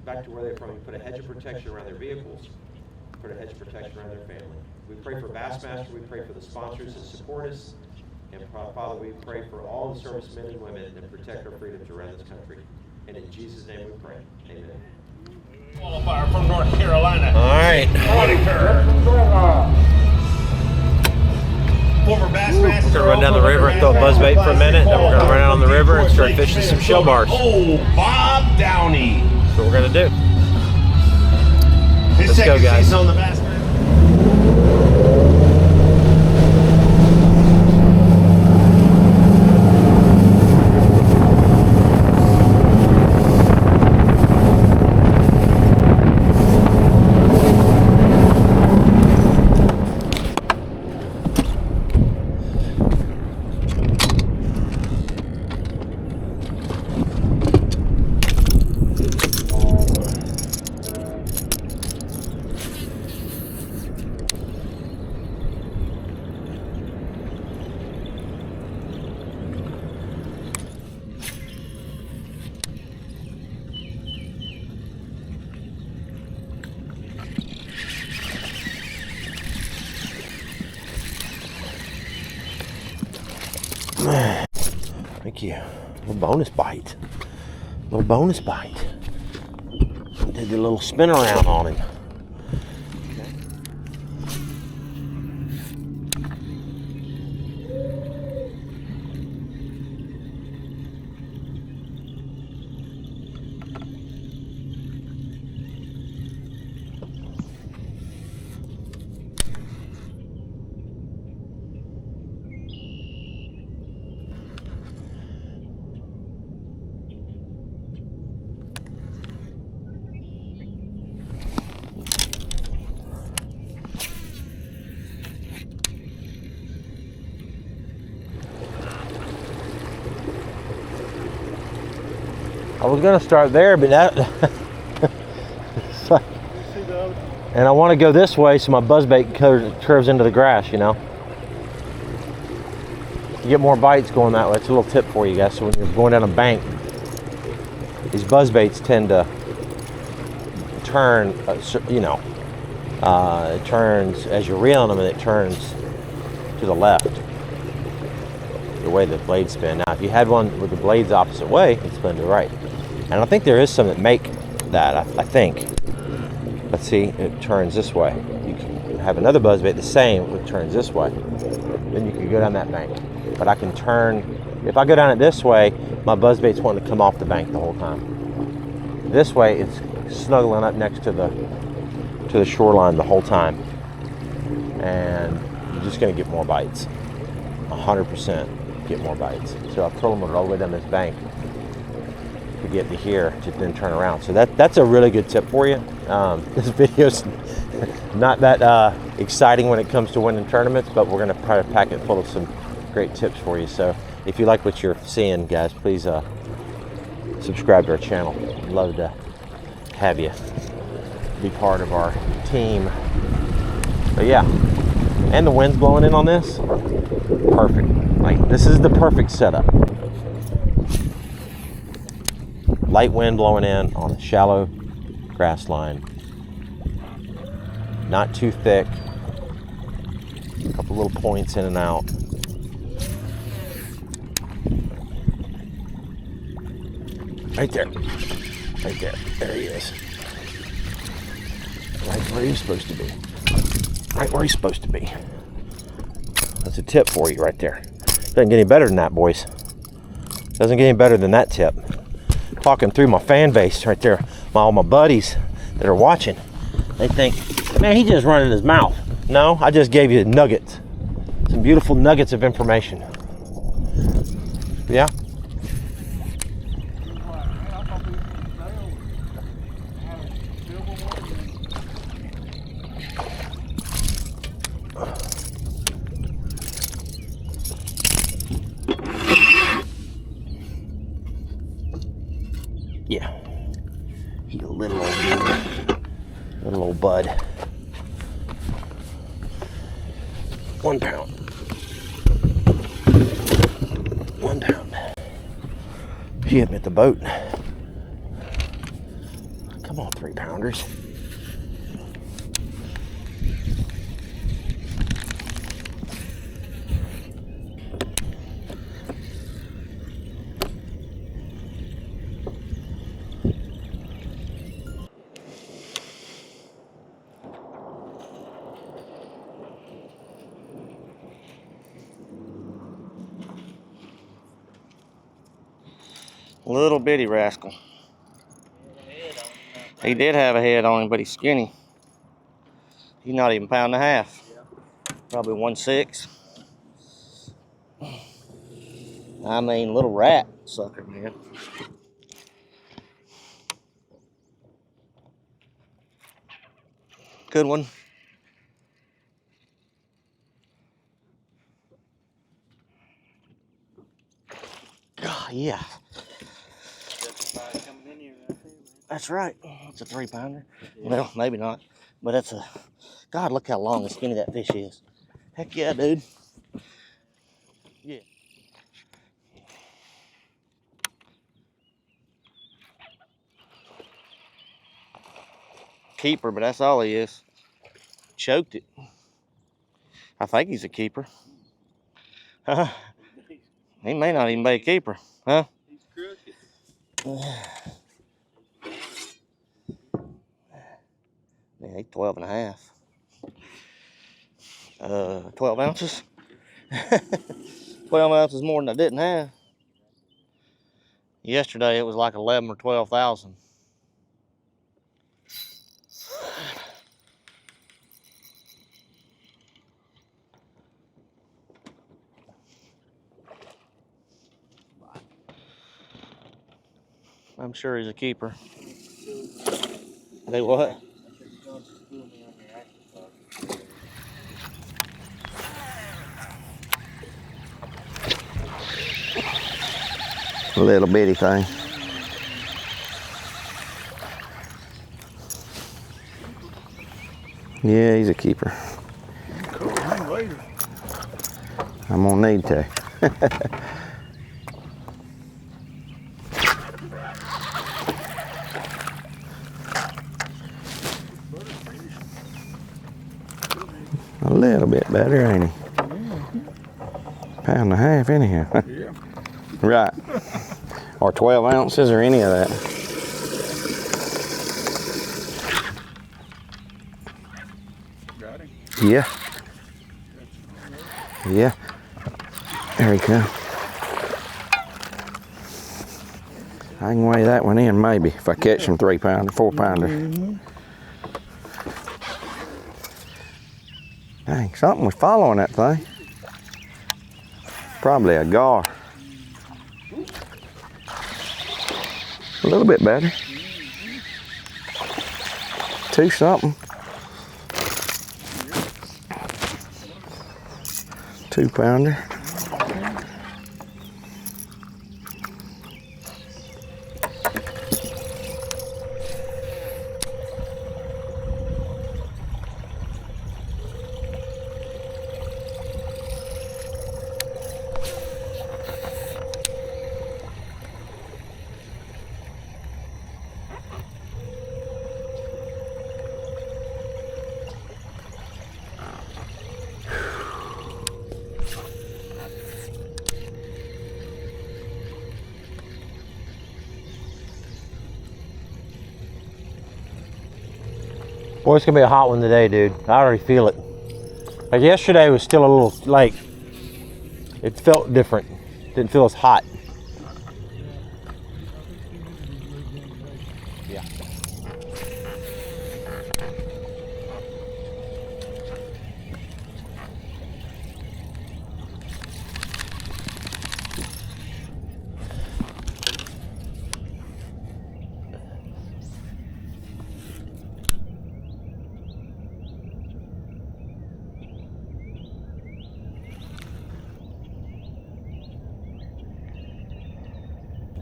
back to where they're from. We put a hedge of protection around their vehicles, put a hedge of protection around their family. We pray for Bassmaster. We pray for the sponsors that support us. And Father, we pray for all the servicemen and women that protect our freedoms around this country. And in Jesus' name we pray. Amen. Qualifier from North Carolina. All right. Former Bassmaster. We're going to run down the river and throw a buzzbait for a minute. Then we're going to run out on the river and start fishing some shell bars. Oh, Bob Downey. That's what we're going to do. His Let's go, guys. season on the Bassmaster. Thank you. A bonus bite. A little bonus bite. Did the little spin around on him. I was gonna start there, but that and I want to go this way so my buzzbait curves into the grass, you know. You get more bites going that way. It's a little tip for you guys. So when you're going down a bank, these buzzbaits tend to turn, you know, it turns as you're reeling them, and it turns to the left, the way the blades spin. Now, if you had one with the blades opposite way, it'd spin to the right. And I think there is some that make that, I think. Let's see, it turns this way. You can have another buzzbait the same, it turns this way. Then you can go down that bank. But I can turn, if I go down it this way, my buzzbait's wanting to come off the bank the whole time. This way, it's snuggling up next to the shoreline the whole time. And you're just gonna get more bites. 100% get more bites. So I've told them all the way down this bank to get to here to then turn around. So that's a really good tip for you. This video's not that exciting when it comes to winning tournaments, but we're gonna try to pack it full of some great tips for you. So if you like what you're seeing, guys, please subscribe to our channel. I'd love to have you be part of our team. But yeah, and the wind's blowing in on this. Perfect. Like, this is the perfect setup. Light wind blowing in on a shallow grass line. Not too thick. A couple little points in and out. Right there. Right there. There he is. Right where he's supposed to be. Right where he's supposed to be. That's a tip for you right there. Doesn't get any better than that, boys. Doesn't get any better than that tip. Talking through my fan base right there. All my buddies that are watching, they think, man, he just running his mouth. No, I just gave you nuggets. Some beautiful nuggets of information. Yeah? Yeah. He's a little old dude. Little old bud. 1 pound. 1 pound. He hit me at the boat. Come on, 3-pounders. Little bitty rascal. He did have a head on him, but he's skinny. He's not even 1.5 pounds. Probably 1.6. I mean, little rat sucker, man. Good one. Oh, yeah. That's right. It's a 3-pounder. Well, maybe not. But that's a... God, look how long and skinny that fish is. Heck yeah, dude. Yeah. Keeper, but that's all he is. Choked it. I think he's a keeper. He may not even be a keeper, huh? He's crooked. Yeah, he's 12 and a half. 12 ounces. 12 ounces more than I didn't have. Yesterday it was like 11 or 12,000. I'm sure he's a keeper. They what? A little bitty thing. Yeah, he's a keeper. I'm gonna need to. A little bit better, ain't he? Pound and a half anyhow. Yeah. Right. Or 12 ounces or any of that. Got him. Yeah. Yeah. There he comes. I can weigh that one in maybe if I catch some 3 pounder, 4 pounder. Dang, something was following that thing. Probably a gar. A little bit better. 2 something. 2 pounder. Boy, it's gonna be a hot one today, dude. I already feel it. Like yesterday was still a little, like, it felt different. Didn't feel as hot. Yeah.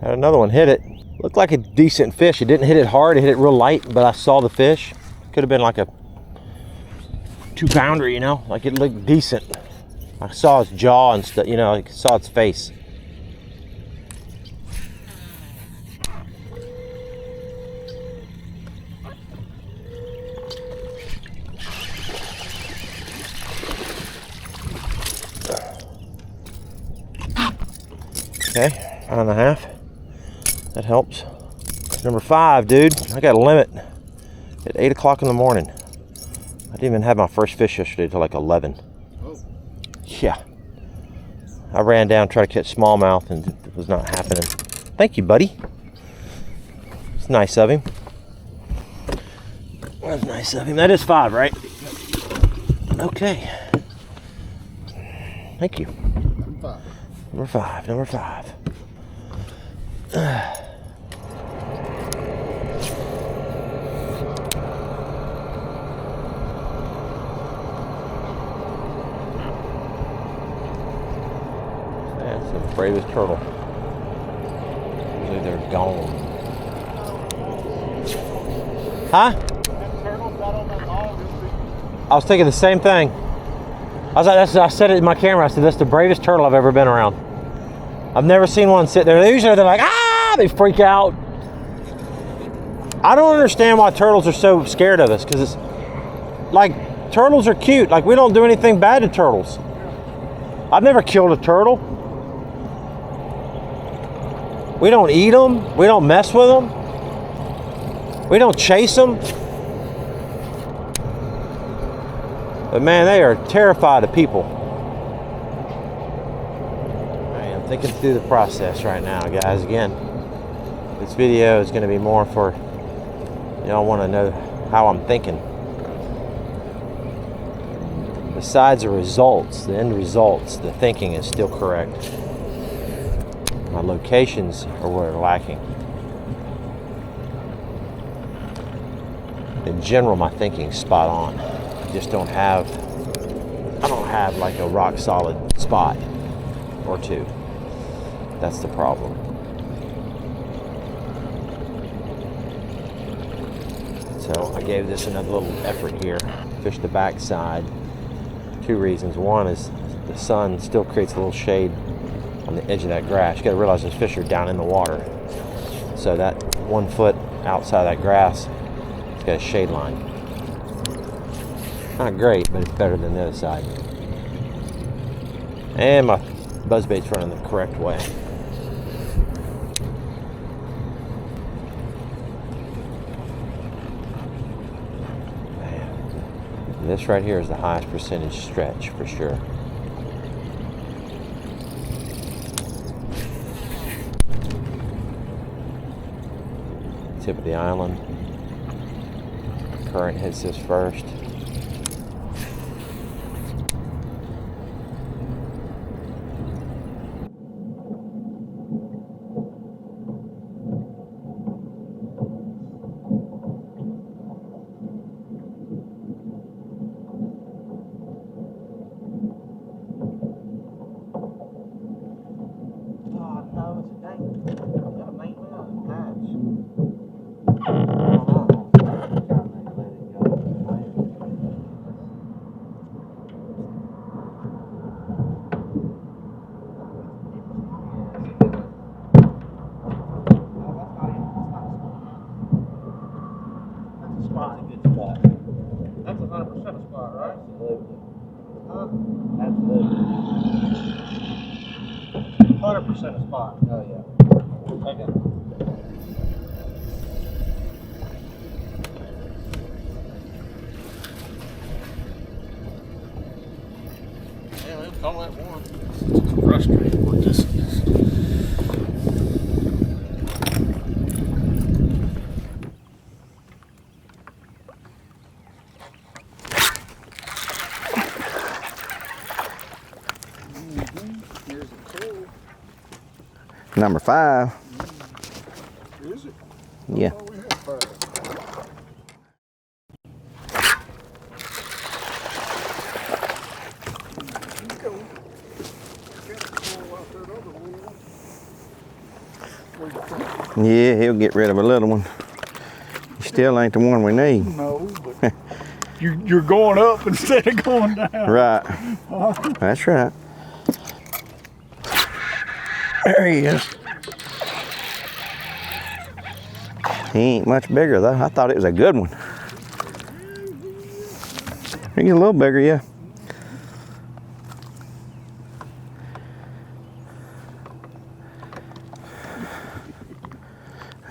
Had another one hit it. Looked like a decent fish. It didn't hit it hard, it hit it real light, but I saw the fish. Could have been like a 2 pounder, you know? Like it looked decent. I saw its jaw and stuff, you know, I saw its face. Okay, 1.5. That helps. Number 5, dude. I got a limit at 8 o'clock in the morning. I didn't even have my first fish yesterday till like 11. Oh. Yeah. I ran down, tried to catch smallmouth, and it was not happening. Thank you, buddy. It's nice of him. That's nice of him. That is 5, right? Okay. Thank you. Number 5. Number 5. That's the bravest turtle. Usually they're gone. Huh? I was thinking the same thing. I said it in my camera. I said, that's the bravest turtle I've ever been around. I've never seen one sit there. Usually they're like, ah, they freak out. I don't understand why turtles are so scared of us, because it's like, turtles are cute. Like, we don't do anything bad to turtles. I've never killed a turtle. We don't eat them. We don't mess with them. We don't chase them. But man, they are terrified of people. I am thinking through the process right now, guys. Again, this video is going to be more for y'all want to know how I'm thinking. Besides the results, the end results, the thinking is still correct. My locations are where they're lacking. In general, my thinking's spot on. I just don't have like a rock solid spot or two. That's the problem. So I gave this another little effort here. Fish the backside. 2 reasons. One is the sun still creates a little shade on the edge of that grass. You gotta realize those fish are down in the water. So that 1 foot outside of that grass, it's got a shade line. Not great, but it's better than the other side. And my buzzbait's running the correct way. Man. This right here is the highest percentage stretch for sure. Tip of the island. Current hits this first. That's 100% a spot, right? Absolutely. 100% a spot. Oh, yeah. Okay. Yeah, they'll call that one. It's frustrating what this is. Number 5. Is it? Yeah. Oh, we had 5. Yeah, he'll get rid of a little one. He still ain't the one we need. No, but you're going up instead of going down. Right. That's right. There he is. He ain't much bigger though. I thought it was a good one. He get a little bigger, yeah.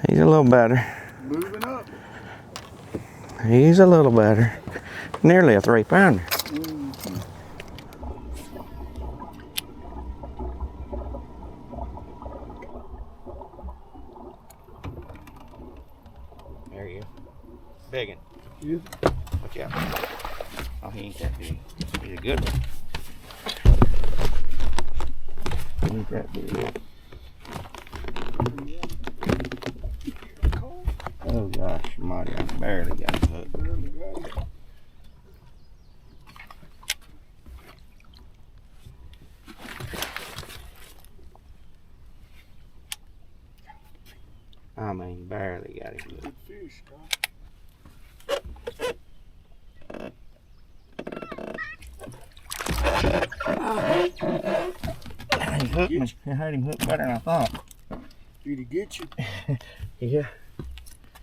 He's a little better. Moving up. He's a little better. Nearly a 3-pounder. There you go. Big one. Yeah. Watch out. Oh, he ain't that big. He's a good one. He ain't that big. Oh gosh, Marty, I barely got the hook. I mean, barely got him. Good fish, He hooked me. I had him hooked better than I thought. Did he get you? Yeah.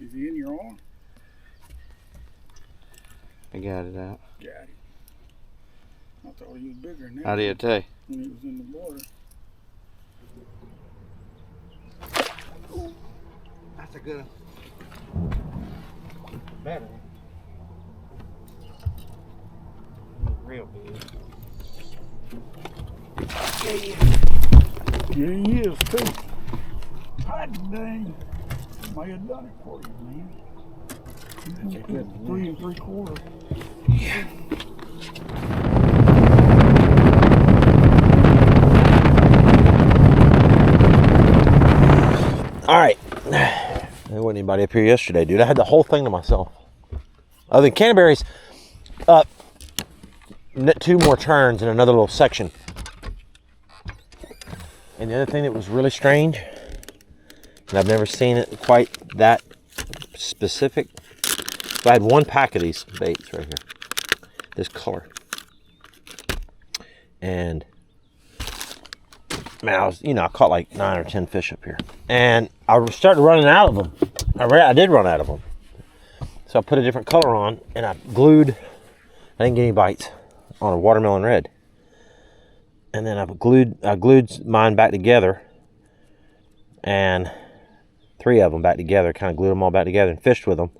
Is he in your arm? I got it out. Got him. I thought he was bigger than that. I did too. When he was in the water. That's a good one. Better. Real big. Yeah, he is too. Hot dang. May have done it for you, man. That's a good one. 3 3/4. Yeah. All right. There wasn't anybody up here yesterday, dude. I had the whole thing to myself. Other than Canterbury's, up 2 more turns in another little section. And the other thing that was really strange, and I've never seen it quite that specific. So I had 1 pack of these baits right here, this color. And man, I caught like 9 or 10 fish up here. And I started running out of them. I did run out of them. So I put a different color on and I glued, I didn't get any bites on a watermelon red. And then I glued mine back together, and 3 of them back together, kind of glued them all back together and fished with them.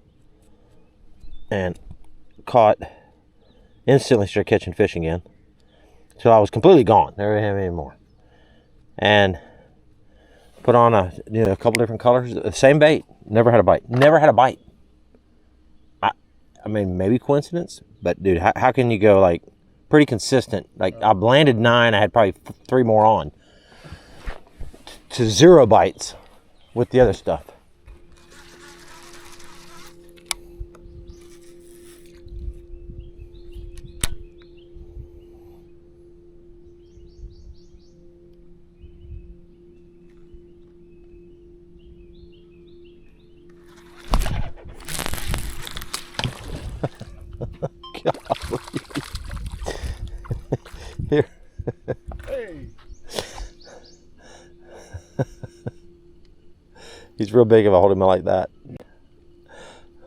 And caught, instantly started catching fish again. So I was completely gone, never had any more. And put on a couple different colors, the same bait, never had a bite. I mean, maybe coincidence, but dude, how can you go like pretty consistent? Like I landed 9, I had probably 3 more on, to 0 bites with the other stuff. Here. Hey. He's real big if I hold him like that.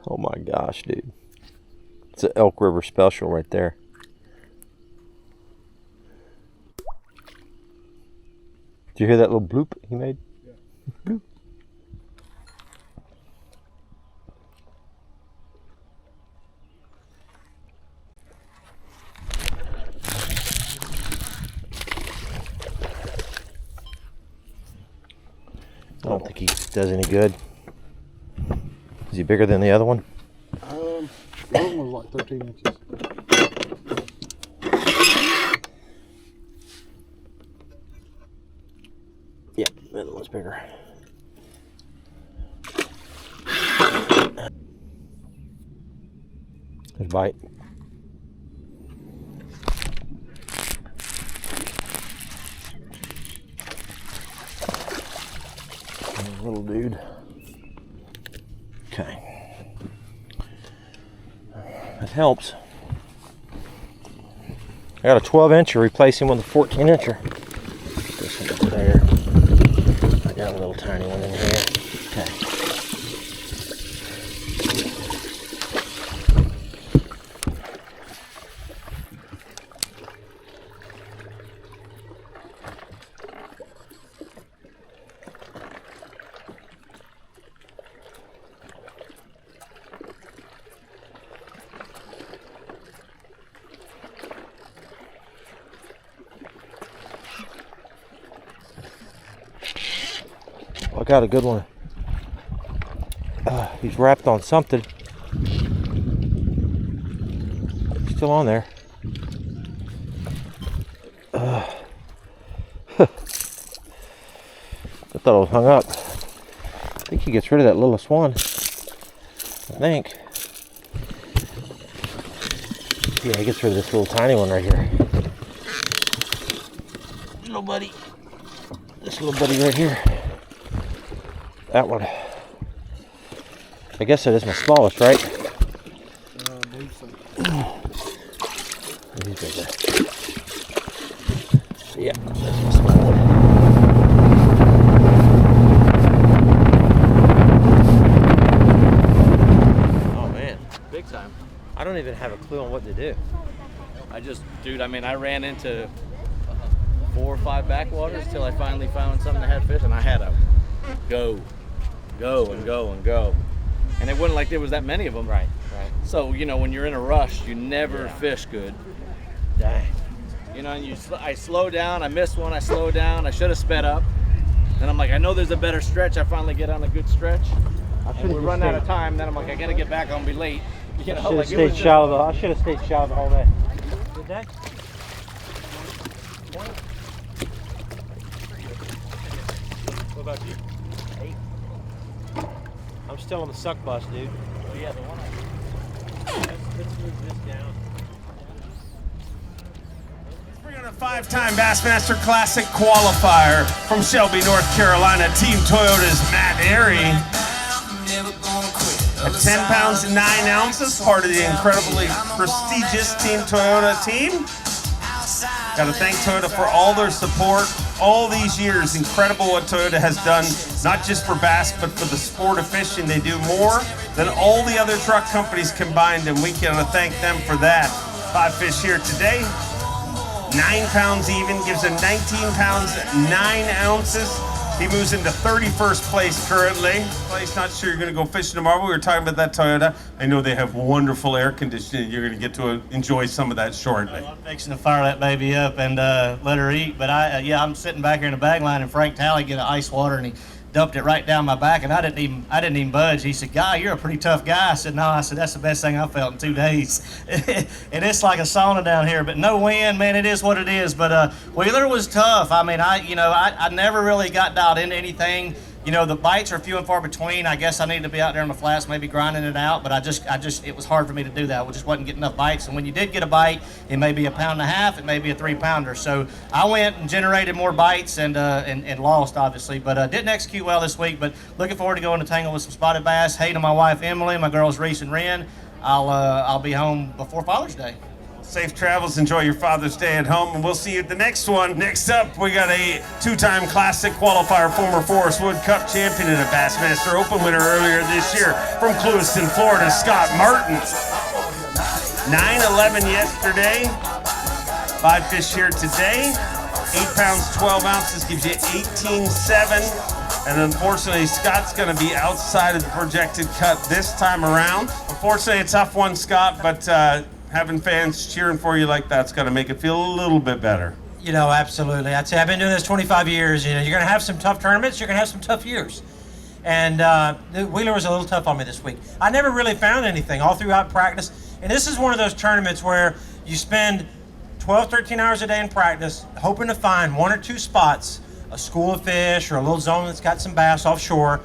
Oh my gosh, dude. It's an Elk River special right there. Did you hear that little bloop he made? Yeah. Bloop. I don't think he does any good. Is he bigger than the other one? The other one was like 13 inches. Yeah, the other one's bigger. There's a bite. Little dude. Okay. That helps. I got a 12-incher replacing with a 14-incher. This one's there. I got a little tiny one in here. Okay. I got a good one. He's wrapped on something. Still on there. I thought it was hung up. I think he gets rid of that littlest one. I think. Yeah, he gets rid of this little tiny one right here. Little buddy. This little buddy right here. That one. I guess that is my smallest, right? I believe so. He's bigger. Yeah, that's my small one. Oh man, Big time. I don't even have a clue on what to do. Dude, I ran into 4 or 5 backwaters till I finally found something that had fish, and I had to go. go and go and go. And it wasn't like there was that many of them. Right. So, you know, when you're in a rush, you never fish good. Dang. You know, and I slow down, I missed one, I slow down, I should have sped up. Then I'm like, I know there's a better stretch. I finally get on a good stretch. And we run out of time, then I'm like, I gotta get back, I'll be late. You know, like I should have stayed shallow the whole day. Good day. What about you? 8. I'm still on the suck bus, dude. Yeah, the one Let's move this down. Let's bring on a 5-time Bassmaster Classic qualifier from Shelby, North Carolina, Team Toyota's Matt Airy. At 10 pounds and 9 ounces, part of the incredibly prestigious Team Toyota team. Got to thank Toyota for all their support all these years. Incredible what Toyota has done, not just for bass, but for the sport of fishing. They do more than all the other truck companies combined, and we can thank them for that. 5 fish here today. 9 pounds even, gives him 19 pounds, 9 ounces. He moves into 31st place currently. Not sure you're going to go fishing tomorrow. We were talking about that Toyota. I know they have wonderful air conditioning. You're going to get to enjoy some of that shortly. I'm fixing to fire that baby up and let her eat. But I'm sitting back here in the bag line, and Frank Talley get ice water, and he dumped it right down my back, and I didn't even budge. He said, "Guy, you're a pretty tough guy." I said, "No," I said, "That's the best thing I felt in 2 days." And it's like a sauna down here, but no wind, man. It is what it is. But Wheeler was tough. I mean, I never really got dialed into anything. You know, the bites are few and far between. I guess I need to be out there on the flats, maybe grinding it out. But it was hard for me to do that. We just wasn't getting enough bites. And when you did get a bite, it may be a 1.5 pounds, it may be a 3-pounder. So I went and generated more bites and lost, obviously. But didn't execute well this week. But looking forward to going to tangle with some spotted bass. Hey to my wife Emily, my girls Reese and Ren. I'll be home before Father's Day. Safe travels, enjoy your Father's Day at home, and we'll see you at the next one. Next up, we got a 2-time Classic qualifier, former Forest Wood Cup champion and a Bassmaster Open winner earlier this year from Clewiston, Florida, Scott Martin. 9-11 yesterday, 5 fish here today. 8 pounds, 12 ounces gives you 18.7. And unfortunately, Scott's going to be outside of the projected cut this time around. Unfortunately, a tough one, Scott, but having fans cheering for you like that's got to make it feel a little bit better. You know, absolutely. I'd say I've been doing this 25 years. You know, you're going to have some tough tournaments. You're going to have some tough years. And the Wheeler was a little tough on me this week. I never really found anything all throughout practice. And this is one of those tournaments where you spend 12, 13 hours a day in practice hoping to find 1 or 2 spots, a school of fish or a little zone that's got some bass offshore.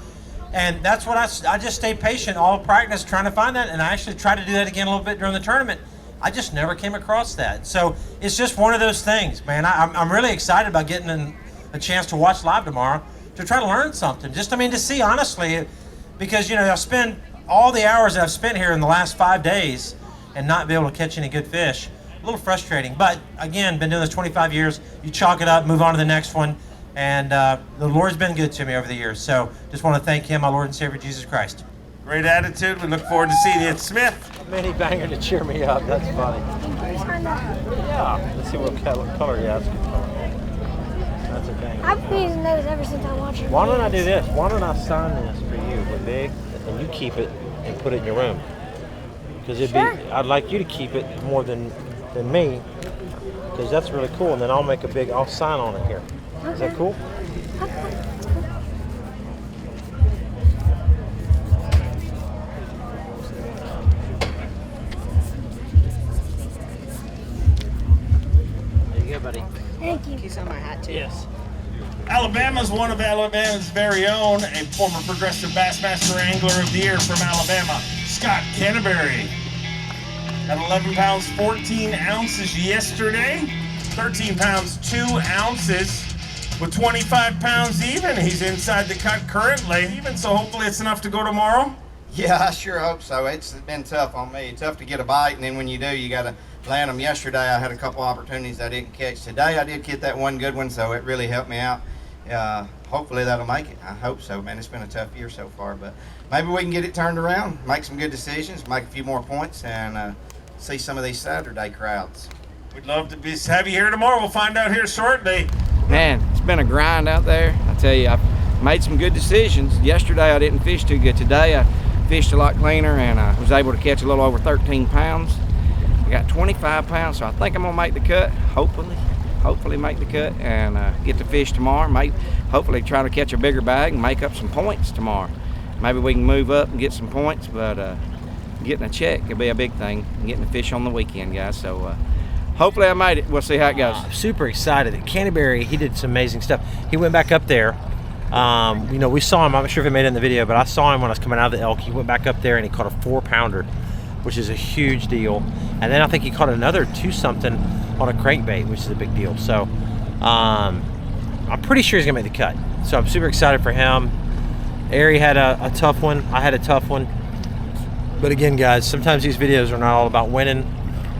And that's what I just stay patient all practice trying to find that. And I actually tried to do that again a little bit during the tournament. I just never came across that. So it's just one of those things, man. I'm really excited about getting a chance to watch live tomorrow to try to learn something. Just, to see, honestly, because, you know, I'll spend all the hours that I've spent here in the last 5 days and not be able to catch any good fish. A little frustrating. But, again, been doing this 25 years. You chalk it up, move on to the next one. And the Lord's been good to me over the years. So just want to thank Him, my Lord and Savior, Jesus Christ. Great attitude. We look forward to seeing you at Smith. Mini banger to cheer me up. That's funny. Yeah. Let's see what color he has. That's a banger. I've been using those ever since I watched it. Why don't I do this? Why don't I sign this for you with big, and you keep it and put it in your room? Because I'd like you to keep it more than me, because that's really cool. And then I'll sign on it here. Okay. Is that cool? Buddy. Thank you. Kiss on my hat too. Yes. Alabama's one of Alabama's very own, a former Progressive Bassmaster Angler of the Year from Alabama, Scott Canterbury. At 11 pounds, 14 ounces yesterday, 13 pounds, 2 ounces, with 25 pounds even. He's inside the cut currently, even, so hopefully it's enough to go tomorrow. Yeah, I sure hope so. It's been tough on me. Tough to get a bite, and then when you do, you got to land them. Yesterday, I had a couple opportunities I didn't catch. Today, I did get that one good one, so it really helped me out. Hopefully, that'll make it. I hope so, man. It's been a tough year so far, but maybe we can get it turned around, make some good decisions, make a few more points, and see some of these Saturday crowds. We'd love to have you here tomorrow. We'll find out here shortly. Man, it's been a grind out there. I tell you, made some good decisions. Yesterday I didn't fish too good. Today I fished a lot cleaner and I was able to catch a little over 13 pounds. I got 25 pounds, so I think I'm gonna make the cut, hopefully make the cut and get to fish tomorrow. Hopefully try to catch a bigger bag and make up some points tomorrow. Maybe we can move up and get some points, but getting a check could be a big thing, getting to fish on the weekend, guys. So hopefully I made it. We'll see how it goes. Super excited. At Canterbury, he did some amazing stuff. He went back up there. You know, we saw him. I'm not sure if he made it in the video, but I saw him when I was coming out of the elk. He went back up there and he caught a 4-pounder, which is a huge deal. And then I think he caught another 2-something on a crankbait, which is a big deal. So I'm pretty sure he's gonna make the cut. So I'm super excited for him. Ari had a tough one. I had a tough one. But again, guys, sometimes these videos are not all about winning.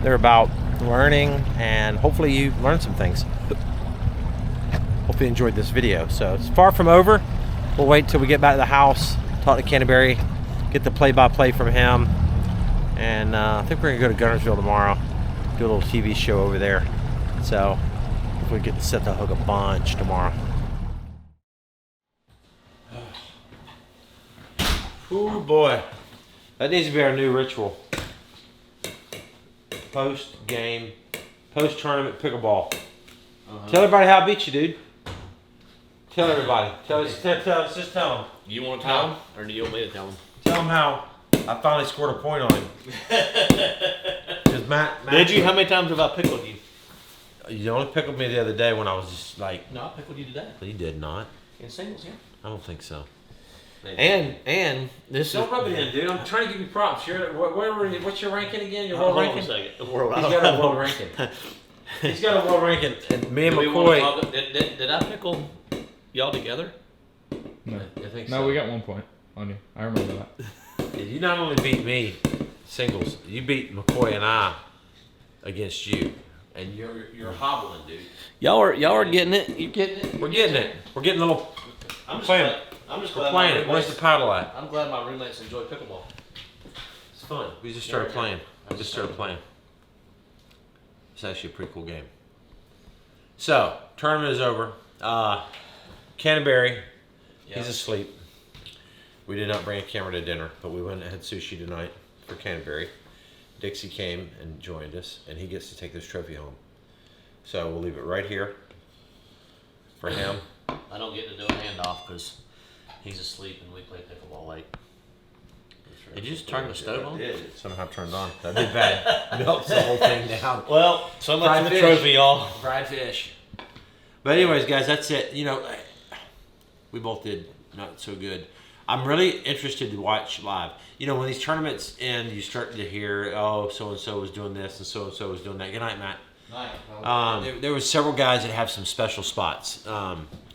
They're about learning, and hopefully you learned some things. Hopefully you enjoyed this video. So it's far from over. We'll wait till we get back to the house, talk to Canterbury, get the play-by-play from him. And I think we're gonna go to Gunnersville tomorrow, do a little TV show over there. So if we get to set the hook a bunch tomorrow. Oh boy, that needs to be our new ritual. Post-game, post-tournament pickleball. Tell everybody how I beat you, dude. Tell everybody. Just tell them. You want to tell them, or do you want me to tell them? Tell them how I finally scored a point on him. Matt, Did you? How many times have I pickled you? You only pickled me the other day when I was just like... No, I pickled you today. You did not. In singles, yeah. I don't think so. And this Don't rub it in, dude. I'm trying to give you props. What's your ranking again? Your world ranking? He's got a world ranking. He's got a world ranking. And me and McCoy... Did I pickle y'all together? No. I think no, so. we got 1 point on you. I remember that. You not only beat me singles, you beat McCoy and I against you. And you're hobbling, dude. Y'all are getting it. You getting it? We're getting it. We're getting a little... I'm just playing. glad, I'm just We're glad playing my it. Where's roommates- the paddle at? I'm glad my roommates enjoy pickleball. It's fun. We just started playing. I just started playing. It's actually a pretty cool game. So, tournament is over. Canterbury, he's asleep. We did not bring a camera to dinner, but we went and had sushi tonight for Canterbury. Dixie came and joined us, and he gets to take this trophy home. So we'll leave it right here for him. I don't get to do a handoff because he's asleep and we play pickleball late. Did you just turn the stove on? It somehow turned on. That'd be bad. Melts the whole thing down. Well, so much for the trophy, y'all. Fried fish. But anyways, guys, that's it. You know, we both did not so good. I'm really interested to watch live. You know, when these tournaments end, you start to hear, oh, so-and-so was doing this and so-and-so was doing that. Good night, Matt. There was several guys that have some special spots.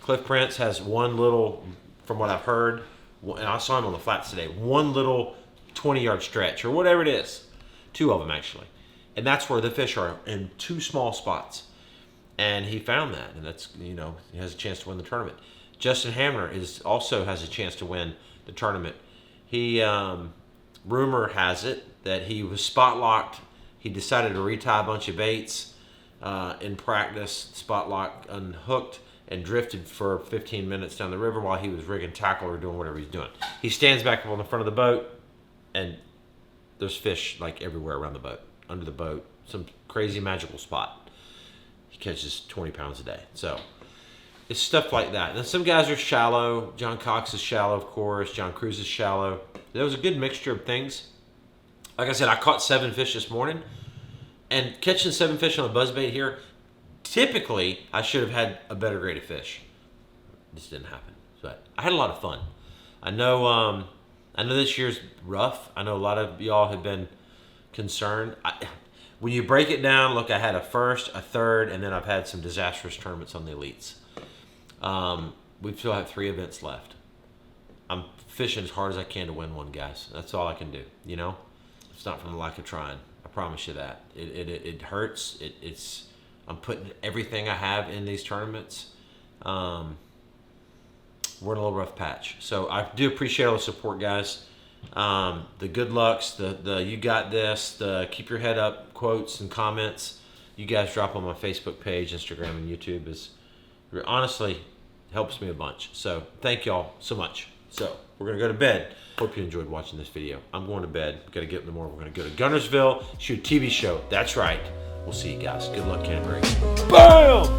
Cliff Prince has one little, from what I've heard, and I saw him on the flats today, one little 20-yard stretch or whatever it is. 2 of them, actually. And that's where the fish are, in 2 small spots. And he found that, and that's, you know, he has a chance to win the tournament. Justin Hamner also has a chance to win the tournament. He, rumor has it that he was spot locked. He decided to retie a bunch of baits in practice, spot locked, unhooked, and drifted for 15 minutes down the river while he was rigging tackle or doing whatever he's doing. He stands back up on the front of the boat, and there's fish like everywhere around the boat, under the boat, some crazy magical spot. He catches 20 pounds a day. So it's stuff like that. And some guys are shallow. John Cox is shallow, of course. John Cruz is shallow. There was a good mixture of things. Like I said, I caught 7 fish this morning. And catching 7 fish on a buzzbait here, typically I should have had a better grade of fish. This didn't happen. But I had a lot of fun. I know this year's rough. I know a lot of y'all have been concerned. When you break it down, look, I had a first, a third, and then I've had some disastrous tournaments on the elites. We still have 3 events left. I'm fishing as hard as I can to win one, guys. That's all I can do, you know? It's not from the lack of trying. I promise you that. It hurts. I'm putting everything I have in these tournaments. We're in a little rough patch. So I do appreciate all the support, guys. The good lucks, the you got this, the keep your head up quotes and comments you guys drop on my Facebook page, Instagram, and YouTube is honestly Helps me a bunch. So thank y'all so much. So we're gonna go to bed. Hope you enjoyed watching this video. I'm going to bed. We gotta get up in the morning. We're gonna go to Gunnersville, shoot a TV show. That's right. We'll see you guys. Good luck, Canterbury. BAM!